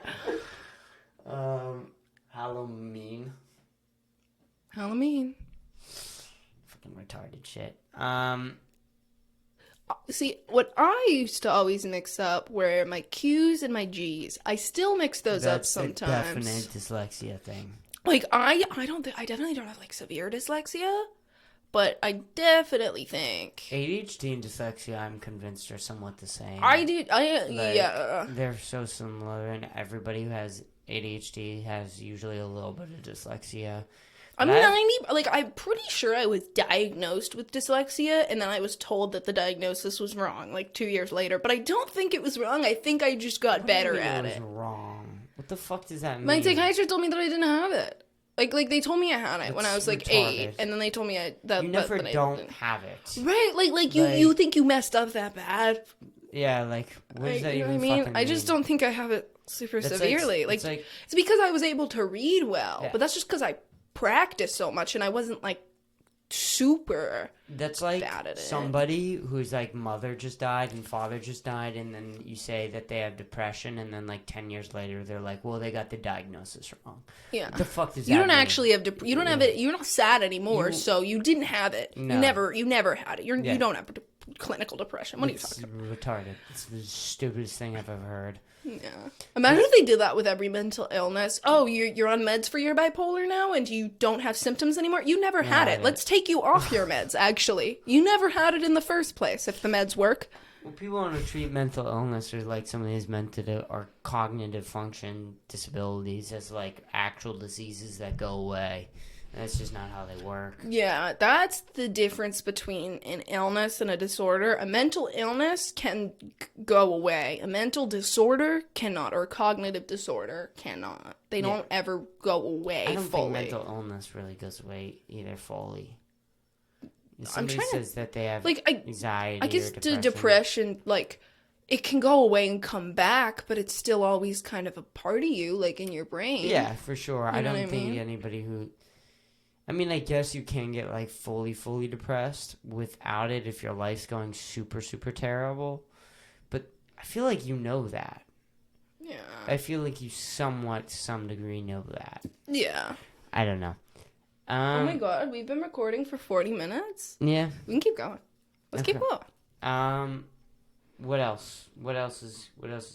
Speaker 1: Halloween.
Speaker 2: Halloween.
Speaker 1: Fucking retarded shit.
Speaker 2: See, what I used to always mix up were my Q's and my G's. I still mix those up sometimes.
Speaker 1: That's a definite dyslexia thing.
Speaker 2: Like, I definitely don't have, like, severe dyslexia, but I definitely think...
Speaker 1: ADHD and dyslexia, I'm convinced, are somewhat the same.
Speaker 2: Yeah.
Speaker 1: They're so similar, and everybody who has ADHD has usually a little bit of dyslexia.
Speaker 2: I'm pretty sure I was diagnosed with dyslexia, and then I was told that the diagnosis was wrong, like 2 years later. But I don't think it was wrong. I think I just got better at it.
Speaker 1: It was wrong. What the fuck does that mean?
Speaker 2: My psychiatrist told me that I didn't have it. Like they told me I had it when I was like retarded. 8, and then they told me that
Speaker 1: you never
Speaker 2: that
Speaker 1: don't have it.
Speaker 2: Right? Like you think you messed up that bad?
Speaker 1: Yeah, like what does that even
Speaker 2: what I mean?
Speaker 1: fucking
Speaker 2: I just don't think I have it super severely. Like it's because I was able to read well, but that's just because I practiced so much and I wasn't like super
Speaker 1: that's like
Speaker 2: bad at it.
Speaker 1: Somebody whose like mother just died and father just died, and then you say that they have depression, and then like 10 years later they're like, well, they got the diagnosis wrong.
Speaker 2: Yeah,
Speaker 1: what the fuck does that
Speaker 2: you don't
Speaker 1: mean?
Speaker 2: Actually have you don't have it. You're not sad anymore, so you didn't have it. No. You never had it. You don't have clinical depression. What are you talking
Speaker 1: about? Retarded. It's the stupidest thing I've ever heard.
Speaker 2: Yeah. Imagine if they did that with every mental illness. Oh, you're on meds for your bipolar now and you don't have symptoms anymore? You never had it. Let's take you off your meds, actually. You never had it in the first place if the meds work.
Speaker 1: Well, people want to treat mental illness or like some of these mental or cognitive function disabilities as like actual diseases that go away. And that's just not how they work.
Speaker 2: Yeah, that's the difference between an illness and a disorder. A mental illness can go away. A mental disorder cannot, or a cognitive disorder cannot. They don't ever go away fully.
Speaker 1: I don't think mental illness really goes away either fully. Somebody says that they have anxiety
Speaker 2: I guess
Speaker 1: or depression.
Speaker 2: Depression, like, it can go away and come back, but it's still always kind of a part of you, like, in your brain.
Speaker 1: Yeah, for sure.
Speaker 2: You
Speaker 1: I
Speaker 2: know
Speaker 1: don't
Speaker 2: what I
Speaker 1: think
Speaker 2: mean?
Speaker 1: anybody who... I mean, I guess you can get, like, fully depressed without it if your life's going super, super terrible. But I feel like you know that.
Speaker 2: Yeah.
Speaker 1: I feel like you somewhat, to some degree, know that.
Speaker 2: Yeah.
Speaker 1: I don't know.
Speaker 2: Oh my god, we've been recording for 40 minutes?
Speaker 1: Yeah.
Speaker 2: We can keep going. Let's keep going.
Speaker 1: What else? What else is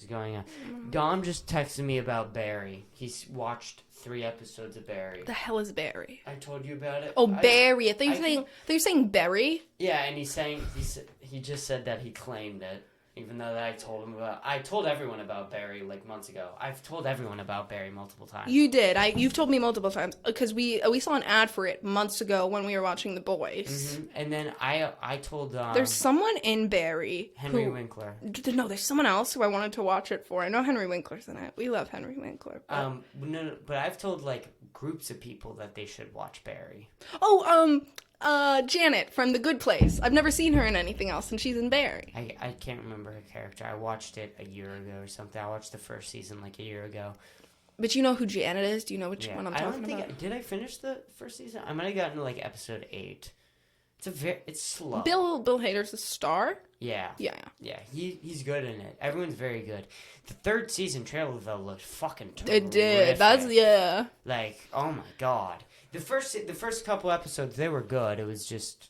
Speaker 1: going on? Dom just texted me about Barry. He's watched 3 episodes of Barry.
Speaker 2: The hell is Barry?
Speaker 1: I told you about it.
Speaker 2: Oh, Barry. I thought you were saying Barry.
Speaker 1: Yeah, and he just said that he claimed it, even though that I told everyone about Barry like months ago. I've told everyone about Barry multiple times.
Speaker 2: You did. You've told me multiple times because we saw an ad for it months ago when we were watching The Boys.
Speaker 1: Mm-hmm. And then I told
Speaker 2: there's someone in Barry.
Speaker 1: Henry Winkler.
Speaker 2: No, there's someone else who I wanted to watch it for. I know Henry Winkler's in it. We love Henry Winkler. But...
Speaker 1: No, but I've told like groups of people that they should watch Barry.
Speaker 2: Janet from The Good Place. I've never seen her in anything else, and she's in Barry.
Speaker 1: I can't remember her character. I watched it a year ago or something. I watched the first season like a year ago.
Speaker 2: But you know who Janet is? Do you know which one I'm talking about?
Speaker 1: Did I finish the first season? I might have gotten to like episode 8. It's slow.
Speaker 2: Bill Hader's a star?
Speaker 1: Yeah.
Speaker 2: Yeah.
Speaker 1: Yeah, he's good in it. Everyone's very good. The 3rd season trailer, though, looked fucking terrific.
Speaker 2: It did. Yeah.
Speaker 1: Like, oh my god. The first couple episodes, they were good. It was just...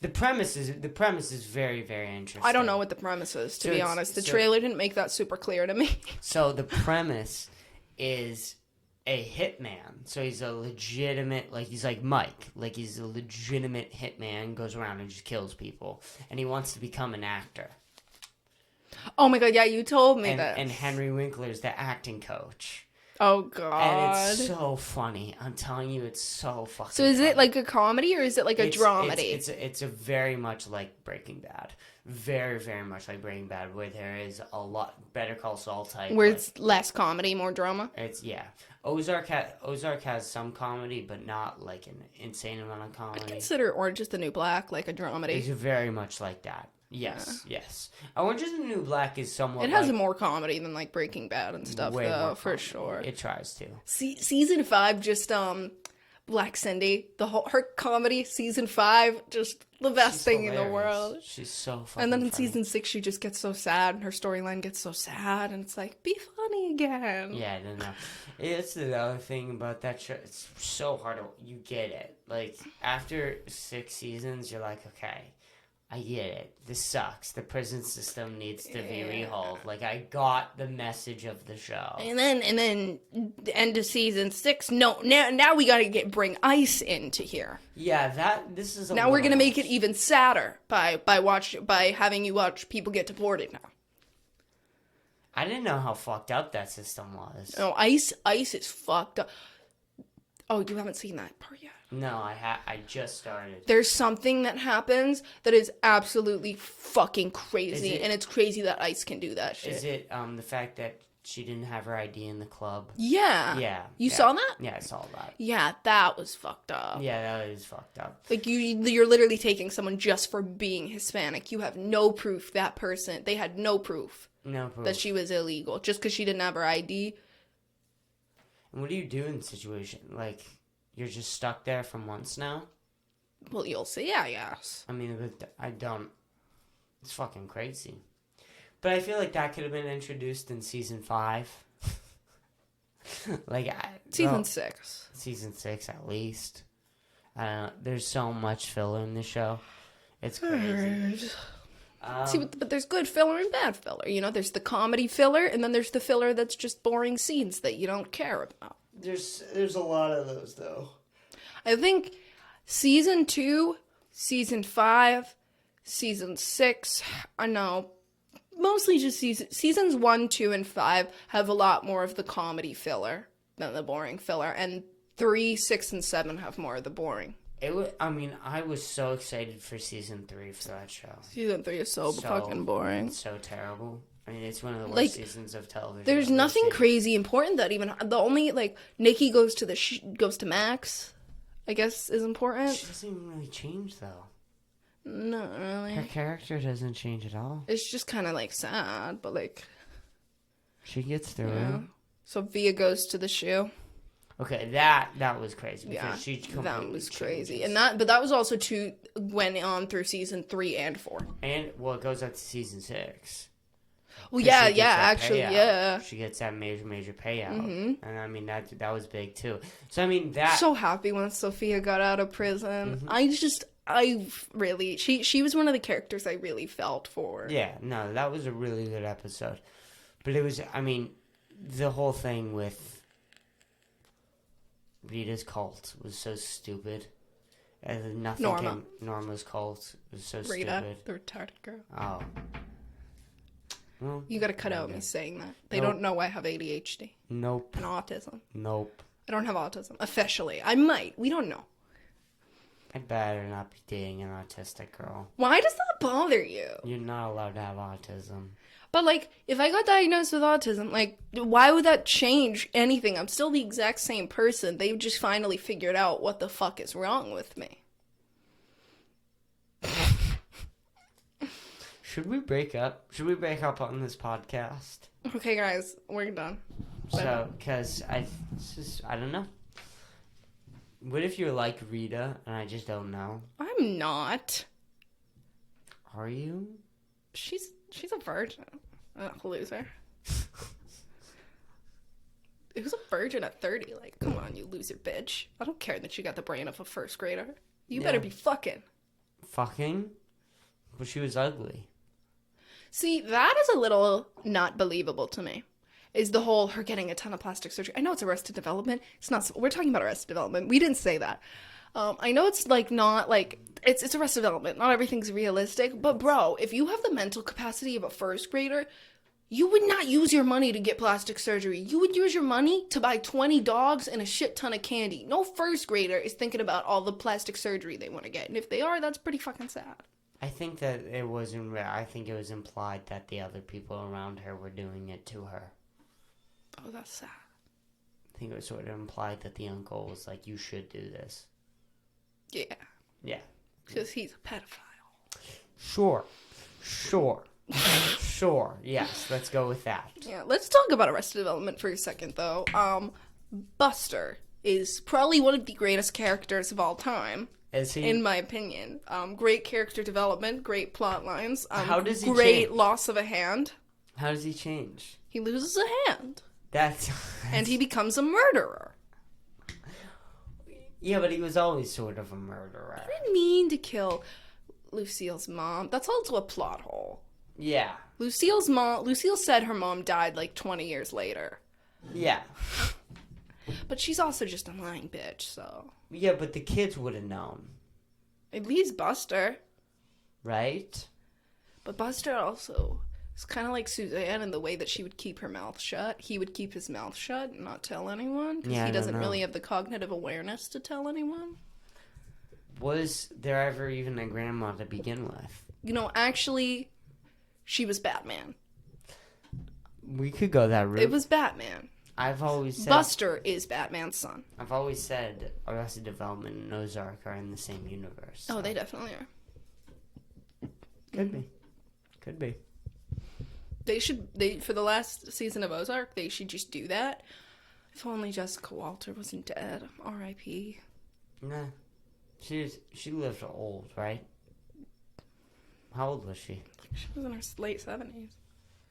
Speaker 1: The premise is very, very interesting.
Speaker 2: I don't know what the premise is, to be honest. The trailer didn't make that super clear to me.
Speaker 1: So the premise is a hitman. So he's a legitimate, like, he's like Mike. Like, he's a legitimate hitman, goes around and just kills people. And he wants to become an actor.
Speaker 2: Oh my god, yeah, you told me that.
Speaker 1: And Henry Winkler's the acting coach.
Speaker 2: Oh god.
Speaker 1: And it's so funny. I'm telling you, it's so fucking
Speaker 2: So is
Speaker 1: funny.
Speaker 2: it like a comedy or is it like a dramedy?
Speaker 1: It's a very much like Breaking Bad. Very, very much like Breaking Bad, where there is a lot Better Call Saul type.
Speaker 2: Where it's less comedy, more drama?
Speaker 1: Ozark has some comedy, but not like an insane amount of comedy.
Speaker 2: I consider Orange is the New Black like a dramedy.
Speaker 1: It's very much like that. Yes, yes. Orange is the New Black is somewhat.
Speaker 2: It has more comedy than like Breaking Bad and stuff, though, for sure.
Speaker 1: It tries to.
Speaker 2: Season 5 just Black Cindy, her comedy. Season 5 just the best thing in the world.
Speaker 1: She's so funny.
Speaker 2: And then in season 6 she just gets so sad, and her storyline gets so sad, and it's like, be funny again.
Speaker 1: Yeah, no. It's the other thing about that show. It's so hard. You get it. Like after 6 seasons, you're like, okay. I get it. This sucks. The prison system needs to be rehauled. Like, I got the message of the show.
Speaker 2: And then the end of season 6. No, now we gotta bring ICE into here.
Speaker 1: Yeah, this is.
Speaker 2: Now we're gonna make it even sadder by having you watch people get deported now.
Speaker 1: I didn't know how fucked up that system was.
Speaker 2: No, ICE is fucked up. Oh, you haven't seen that part yet.
Speaker 1: No, I just started.
Speaker 2: There's something that happens that is absolutely fucking crazy, and it's crazy that ICE can do that shit.
Speaker 1: Is it the fact that she didn't have her ID in the club?
Speaker 2: Yeah.
Speaker 1: Yeah.
Speaker 2: You saw that?
Speaker 1: Yeah, I saw that.
Speaker 2: Yeah, that was fucked up.
Speaker 1: Yeah, that is fucked up.
Speaker 2: Like, you're literally taking someone just for being Hispanic. You have no proof they had no proof.
Speaker 1: No proof.
Speaker 2: That she was illegal, just because she didn't have her ID.
Speaker 1: And what do you do in the situation? Like... You're just stuck there for months now?
Speaker 2: Well, you'll see, I guess.
Speaker 1: I mean, I don't... It's fucking crazy. But I feel like that could have been introduced in season 5.
Speaker 2: Season 6.
Speaker 1: Season 6, at least. I don't know. There's so much filler in the show. It's crazy.
Speaker 2: See, but there's good filler and bad filler. You know, there's the comedy filler, and then there's the filler that's just boring scenes that you don't care about.
Speaker 3: There's a lot of those, though.
Speaker 2: I think season 2, season 5, season 6, I know, mostly just seasons 1, 2, and 5 have a lot more of the comedy filler than the boring filler, and 3, 6, and 7 have more of the boring.
Speaker 1: I was so excited for season 3 for that show.
Speaker 2: Season 3 is so fucking boring.
Speaker 1: It's so terrible. I mean, it's one of the worst seasons of television.
Speaker 2: There's nothing crazy important that even the only Nikki goes to Max, I guess, is important.
Speaker 1: She doesn't even really change though.
Speaker 2: Not really.
Speaker 1: Her character doesn't change at all.
Speaker 2: It's just kind of sad, but
Speaker 1: she gets through it.
Speaker 2: Sophia goes to the shoe.
Speaker 1: Okay, that was crazy because she completely
Speaker 2: that was crazy,
Speaker 1: changes.
Speaker 2: but that was also went on through season 3 and 4.
Speaker 1: And it goes up to season 6.
Speaker 2: Well, yeah,
Speaker 1: She gets that major payout, and I mean that was big too. So I mean that.
Speaker 2: So happy when Sophia got out of prison. She was one of the characters I really felt for.
Speaker 1: Yeah, no, that was a really good episode, but it was, I mean, the whole thing with Rita's cult was so stupid. And nothing Norma's cult was so
Speaker 2: Rita,
Speaker 1: stupid.
Speaker 2: the retarded girl.
Speaker 1: Oh. Well,
Speaker 2: you gotta cut out me saying that. They don't know I have ADHD.
Speaker 1: Nope.
Speaker 2: And autism.
Speaker 1: Nope.
Speaker 2: I don't have autism. Officially. I might. We don't know.
Speaker 1: I'd better not be dating an autistic girl.
Speaker 2: Why does that bother you?
Speaker 1: You're not allowed to have autism.
Speaker 2: But, if I got diagnosed with autism, why would that change anything? I'm still the exact same person. They've just finally figured out what the fuck is wrong with me.
Speaker 1: Should we break up? Should we break up on this podcast?
Speaker 2: Okay, guys, we're done.
Speaker 1: So, because I don't know. What if you're like Rita and I just don't know?
Speaker 2: I'm not.
Speaker 1: Are you?
Speaker 2: She's a virgin. Loser. Who's a virgin at 30? Come on, you loser bitch. I don't care that you got the brain of a first grader. You better be fucking.
Speaker 1: Fucking? But she was ugly.
Speaker 2: See, that is a little not believable to me. Is the whole her getting a ton of plastic surgery. I know it's Arrested Development. It's not. We're talking about Arrested Development. We didn't say that. I know it's not it's Arrested Development. Not everything's realistic. But bro, if you have the mental capacity of a first grader, you would not use your money to get plastic surgery. You would use your money to buy 20 dogs and a shit ton of candy. No first grader is thinking about all the plastic surgery they want to get. And if they are, that's pretty fucking sad.
Speaker 1: I think that it wasn't. I think it was implied that the other people around her were doing it to her.
Speaker 2: Oh, that's sad.
Speaker 1: I think it was sort of implied that the uncle was like, "You should do this."
Speaker 2: Yeah.
Speaker 1: Yeah.
Speaker 2: Because he's a pedophile.
Speaker 1: Sure. Sure. Yes, let's go with that.
Speaker 2: Yeah, let's talk about Arrested Development for a second, though. Buster is probably one of the greatest characters of all time.
Speaker 1: Is he?
Speaker 2: In my opinion. Great character development, great plot lines.
Speaker 1: How does he
Speaker 2: great
Speaker 1: change?
Speaker 2: Loss of a hand.
Speaker 1: How does he change?
Speaker 2: He loses a hand. And he becomes a murderer.
Speaker 1: Yeah, but he was always sort of a murderer.
Speaker 2: I didn't mean to kill Lucille's mom. That's also a plot hole.
Speaker 1: Yeah.
Speaker 2: Lucille said her mom died 20 years later.
Speaker 1: Yeah.
Speaker 2: But she's also just a lying bitch, so.
Speaker 1: Yeah, but the kids would have known.
Speaker 2: At least Buster.
Speaker 1: Right?
Speaker 2: But Buster also is kind of like Suzanne in the way that she would keep her mouth shut. He would keep his mouth shut and not tell anyone. Because he doesn't really have the cognitive awareness to tell anyone.
Speaker 1: Was there ever even a grandma to begin with?
Speaker 2: Actually, she was Batman.
Speaker 1: We could go that route.
Speaker 2: It was Batman.
Speaker 1: I've always said...
Speaker 2: Buster is Batman's son.
Speaker 1: I've always said Arrested Development and Ozark are in the same universe.
Speaker 2: So. Oh, they definitely are.
Speaker 1: Could be.
Speaker 2: For the last season of Ozark, they should just do that. If only Jessica Walter wasn't dead. R.I.P.
Speaker 1: Nah. She lived old, right? How old was she?
Speaker 2: She was in her late 70s.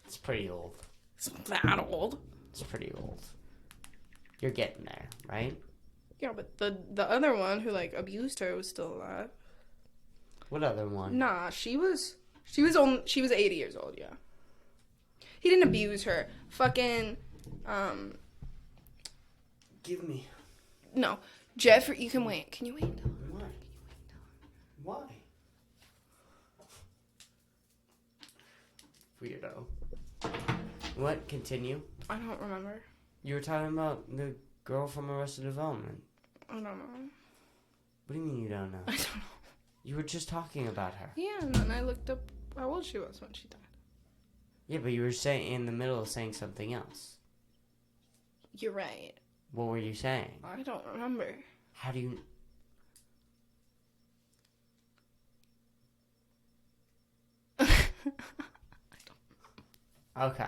Speaker 1: It's pretty old.
Speaker 2: It's that old.
Speaker 1: It's pretty old. You're getting there, right?
Speaker 2: Yeah, but the other one who abused her was still alive.
Speaker 1: What other one?
Speaker 2: Nah, she was She was 80 years old, yeah. He didn't abuse her. Fucking,
Speaker 1: Give me.
Speaker 2: no. Jeffrey, you can wait. Can you wait?
Speaker 1: Why? Why? Weirdo. What? Continue.
Speaker 2: I don't remember.
Speaker 1: You were talking about the girl from Arrested Development.
Speaker 2: I don't know.
Speaker 1: What do you mean you don't know?
Speaker 2: I don't know.
Speaker 1: You were just talking about her.
Speaker 2: Yeah, and then I looked up how old she was when she died.
Speaker 1: Yeah, but you were saying in the middle of saying something else.
Speaker 2: You're right.
Speaker 1: What were you saying?
Speaker 2: I don't remember.
Speaker 1: How do you... Okay.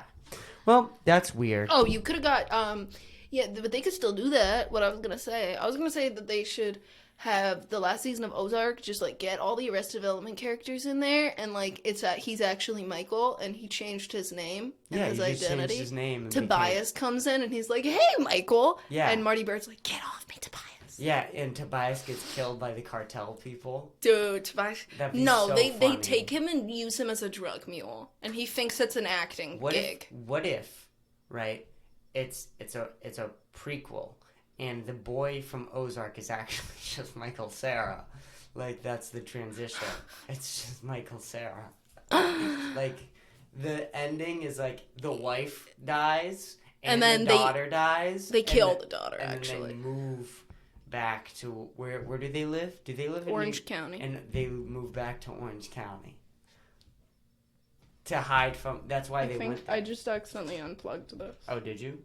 Speaker 1: Well, that's weird.
Speaker 2: Oh, you could have got, yeah, but they could still do that. What I was going to say. I was going to say that they should have the last season of Ozark just, like, get all the Arrested Development characters in there, and, like, he's actually Michael, and he changed his name and his
Speaker 1: he just
Speaker 2: identity.
Speaker 1: changed his name. And
Speaker 2: Tobias comes in, and he's like, hey, Michael!
Speaker 1: Yeah.
Speaker 2: And Marty Bird's like, get off me, Tobias.
Speaker 1: Yeah, and Tobias gets killed by the cartel people.
Speaker 2: Dude, Tobias...
Speaker 1: That'd be
Speaker 2: No,
Speaker 1: so
Speaker 2: they
Speaker 1: funny.
Speaker 2: take him and use him as a drug mule, and he thinks it's an acting gig.
Speaker 1: What if, right, it's a prequel, and the boy from Ozark is actually just Michael Cera. Like, that's the transition. It's just Michael Cera. Like, the ending is, like, the wife dies, and then the daughter dies.
Speaker 2: They kill the daughter,
Speaker 1: and
Speaker 2: actually.
Speaker 1: then they move back to, where do they live? Do they live in
Speaker 2: Orange County.
Speaker 1: And they move back to Orange County. To hide from, that's why they went there.
Speaker 2: I just accidentally unplugged this.
Speaker 1: Oh, did you?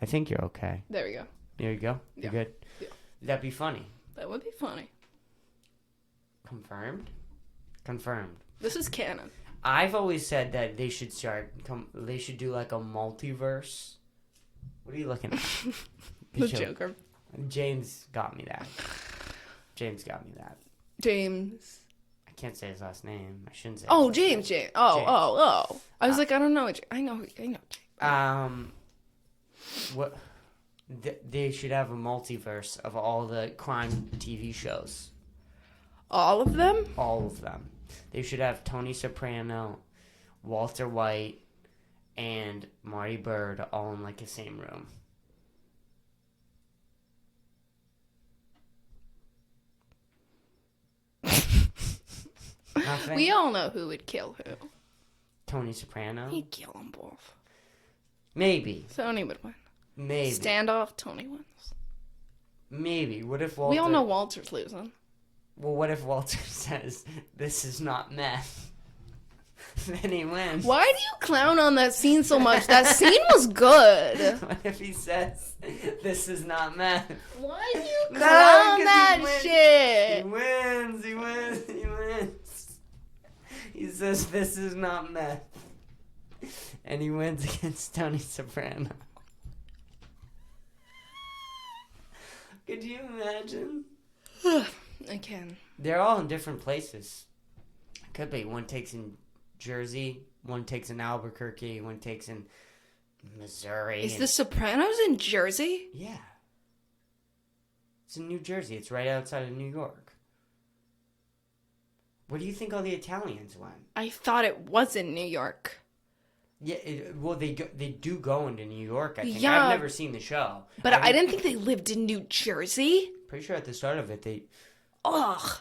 Speaker 1: I think you're okay.
Speaker 2: There we go.
Speaker 1: There you go.
Speaker 2: Yeah.
Speaker 1: You're good?
Speaker 2: Yeah.
Speaker 1: That'd be funny.
Speaker 2: That would be funny.
Speaker 1: Confirmed? Confirmed.
Speaker 2: This is canon.
Speaker 1: I've always said that they should they should do like a multiverse. What are you looking at?
Speaker 2: The
Speaker 1: Good joke.
Speaker 2: Joker.
Speaker 1: James got me that. James got me that.
Speaker 2: James.
Speaker 1: I can't say his last name. I shouldn't say.
Speaker 2: Oh,
Speaker 1: his last
Speaker 2: James.
Speaker 1: name.
Speaker 2: Oh. I was like, I don't know. I know.
Speaker 1: What? They should have a multiverse of all the crime TV shows.
Speaker 2: All of them?
Speaker 1: All of them. They should have Tony Soprano, Walter White, and Marty Bird all in like the same room. Nothing?
Speaker 2: We all know who would kill who.
Speaker 1: Tony Soprano?
Speaker 2: He'd kill them both.
Speaker 1: Maybe.
Speaker 2: Tony would win.
Speaker 1: Maybe.
Speaker 2: Standoff, Tony wins.
Speaker 1: Maybe. What if Walter...
Speaker 2: We all know Walter's losing.
Speaker 1: Well, what if Walter says, this is not meth? Then he wins.
Speaker 2: Why do you clown on that scene so much? That scene was good.
Speaker 1: What if he says, this is not meth?
Speaker 2: Why do you
Speaker 1: No,
Speaker 2: clown
Speaker 1: 'cause
Speaker 2: that
Speaker 1: he wins.
Speaker 2: shit?
Speaker 1: He wins. He wins. He wins. He says, this is not meth. And he wins against Tony Soprano. Could you imagine?
Speaker 2: I can.
Speaker 1: They're all in different places. Could be. One takes in Jersey, one takes in Albuquerque, one takes in Missouri.
Speaker 2: Is The Sopranos in Jersey?
Speaker 1: Yeah. It's in New Jersey. It's right outside of New York. Where do you think all the Italians went?
Speaker 2: I thought it was in New York.
Speaker 1: Yeah, they do go into New York, I think.
Speaker 2: Yeah.
Speaker 1: I've never seen the show.
Speaker 2: But I didn't think they lived in New Jersey.
Speaker 1: Pretty sure at the start of it, they...
Speaker 2: Ugh.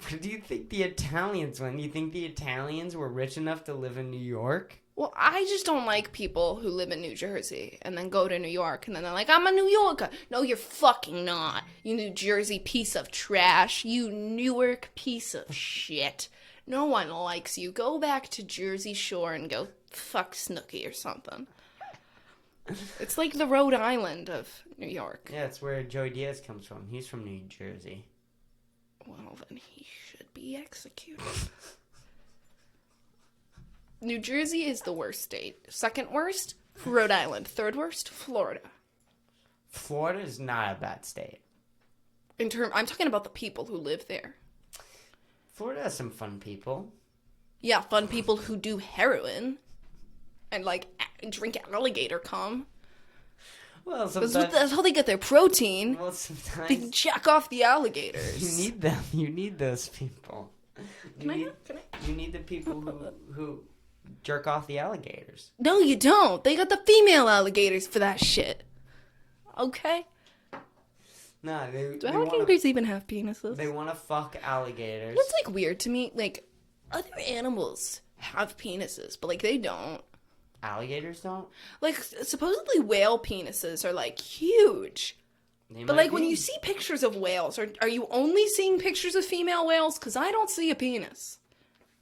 Speaker 1: Where do you think the Italians went? Do you think the Italians were rich enough to live in New York?
Speaker 2: Well, I just don't like people who live in New Jersey and then go to New York and then they're like, I'm a New Yorker. No, you're fucking not. You New Jersey piece of trash. You Newark piece of shit. No one likes you. Go back to Jersey Shore and go fuck Snooki or something. It's like the Rhode Island of New York.
Speaker 1: Yeah, it's where Joey Diaz comes from. He's from New Jersey.
Speaker 2: Well, then he should be executed. New Jersey is the worst state. Second worst, Rhode Island. Third worst, Florida.
Speaker 1: Florida is not a bad state.
Speaker 2: I'm talking about the people who live there.
Speaker 1: Florida has some fun people.
Speaker 2: Yeah, fun people who do heroin and like drink alligator cum.
Speaker 1: Well,
Speaker 2: That's
Speaker 1: sometimes...
Speaker 2: how they get their protein.
Speaker 1: Well,
Speaker 2: They
Speaker 1: sometimes...
Speaker 2: jack off the alligators.
Speaker 1: You need them. You need those people.
Speaker 2: Can I?
Speaker 1: You need the people who jerk off the alligators.
Speaker 2: No, you don't. They got the female alligators for that shit. Okay.
Speaker 1: No,
Speaker 2: Do alligators even have penises?
Speaker 1: They want to fuck alligators.
Speaker 2: It's like weird to me. Like other animals have penises, but like they don't.
Speaker 1: Alligators don't?
Speaker 2: Like supposedly whale penises are like huge. But like when you see pictures of whales, are you only seeing pictures of female whales? Because I don't see a penis.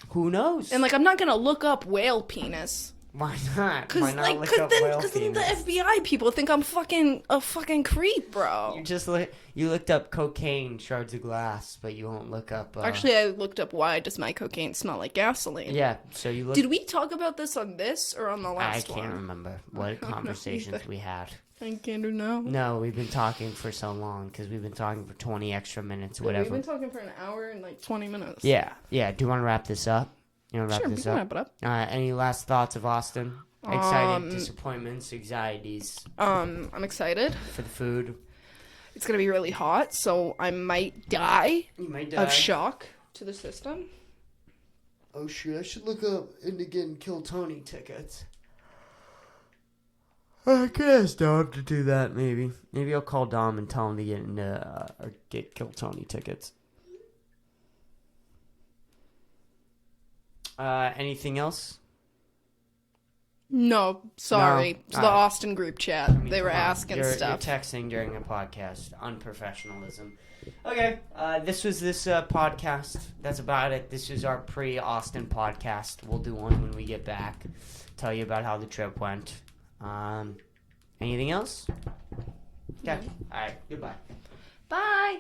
Speaker 1: Who knows?
Speaker 2: And like I'm not gonna look up whale penis.
Speaker 1: Why not?
Speaker 2: Because then the FBI people think I'm a fucking creep, bro.
Speaker 1: You looked up cocaine shards of glass, but you won't look up.
Speaker 2: Actually, I looked up why does my cocaine smell like gasoline.
Speaker 1: Yeah, so you looked.
Speaker 2: Did we talk about this on this or on the last one?
Speaker 1: I can't remember what conversations we had.
Speaker 2: I can't know.
Speaker 1: No, we've been talking for so long because we've been talking for 20 extra minutes, whatever.
Speaker 2: We've been talking for an hour and like 20 minutes.
Speaker 1: Yeah. Do you want to wrap this up? You want to wrap this up?
Speaker 2: Wrap it up.
Speaker 1: Any last thoughts of Austin? Excited, disappointments, anxieties.
Speaker 2: I'm excited
Speaker 1: for the food.
Speaker 2: It's gonna be really hot, so I might die.
Speaker 1: You might die
Speaker 2: of shock to the system.
Speaker 1: Oh shit! I should look up into getting Kill Tony tickets. I could ask Dom to do that. Maybe I'll call Dom and tell him to get Kill Tony tickets. Anything else?
Speaker 2: No, sorry.
Speaker 1: No.
Speaker 2: It's the Austin group chat. They were asking stuff.
Speaker 1: You're texting during a podcast. Unprofessionalism. Okay, this was this podcast. That's about it. This is our pre-Austin podcast. We'll do one when we get back. Tell you about how the trip went. Anything else? Okay. All right. Goodbye.
Speaker 2: Bye.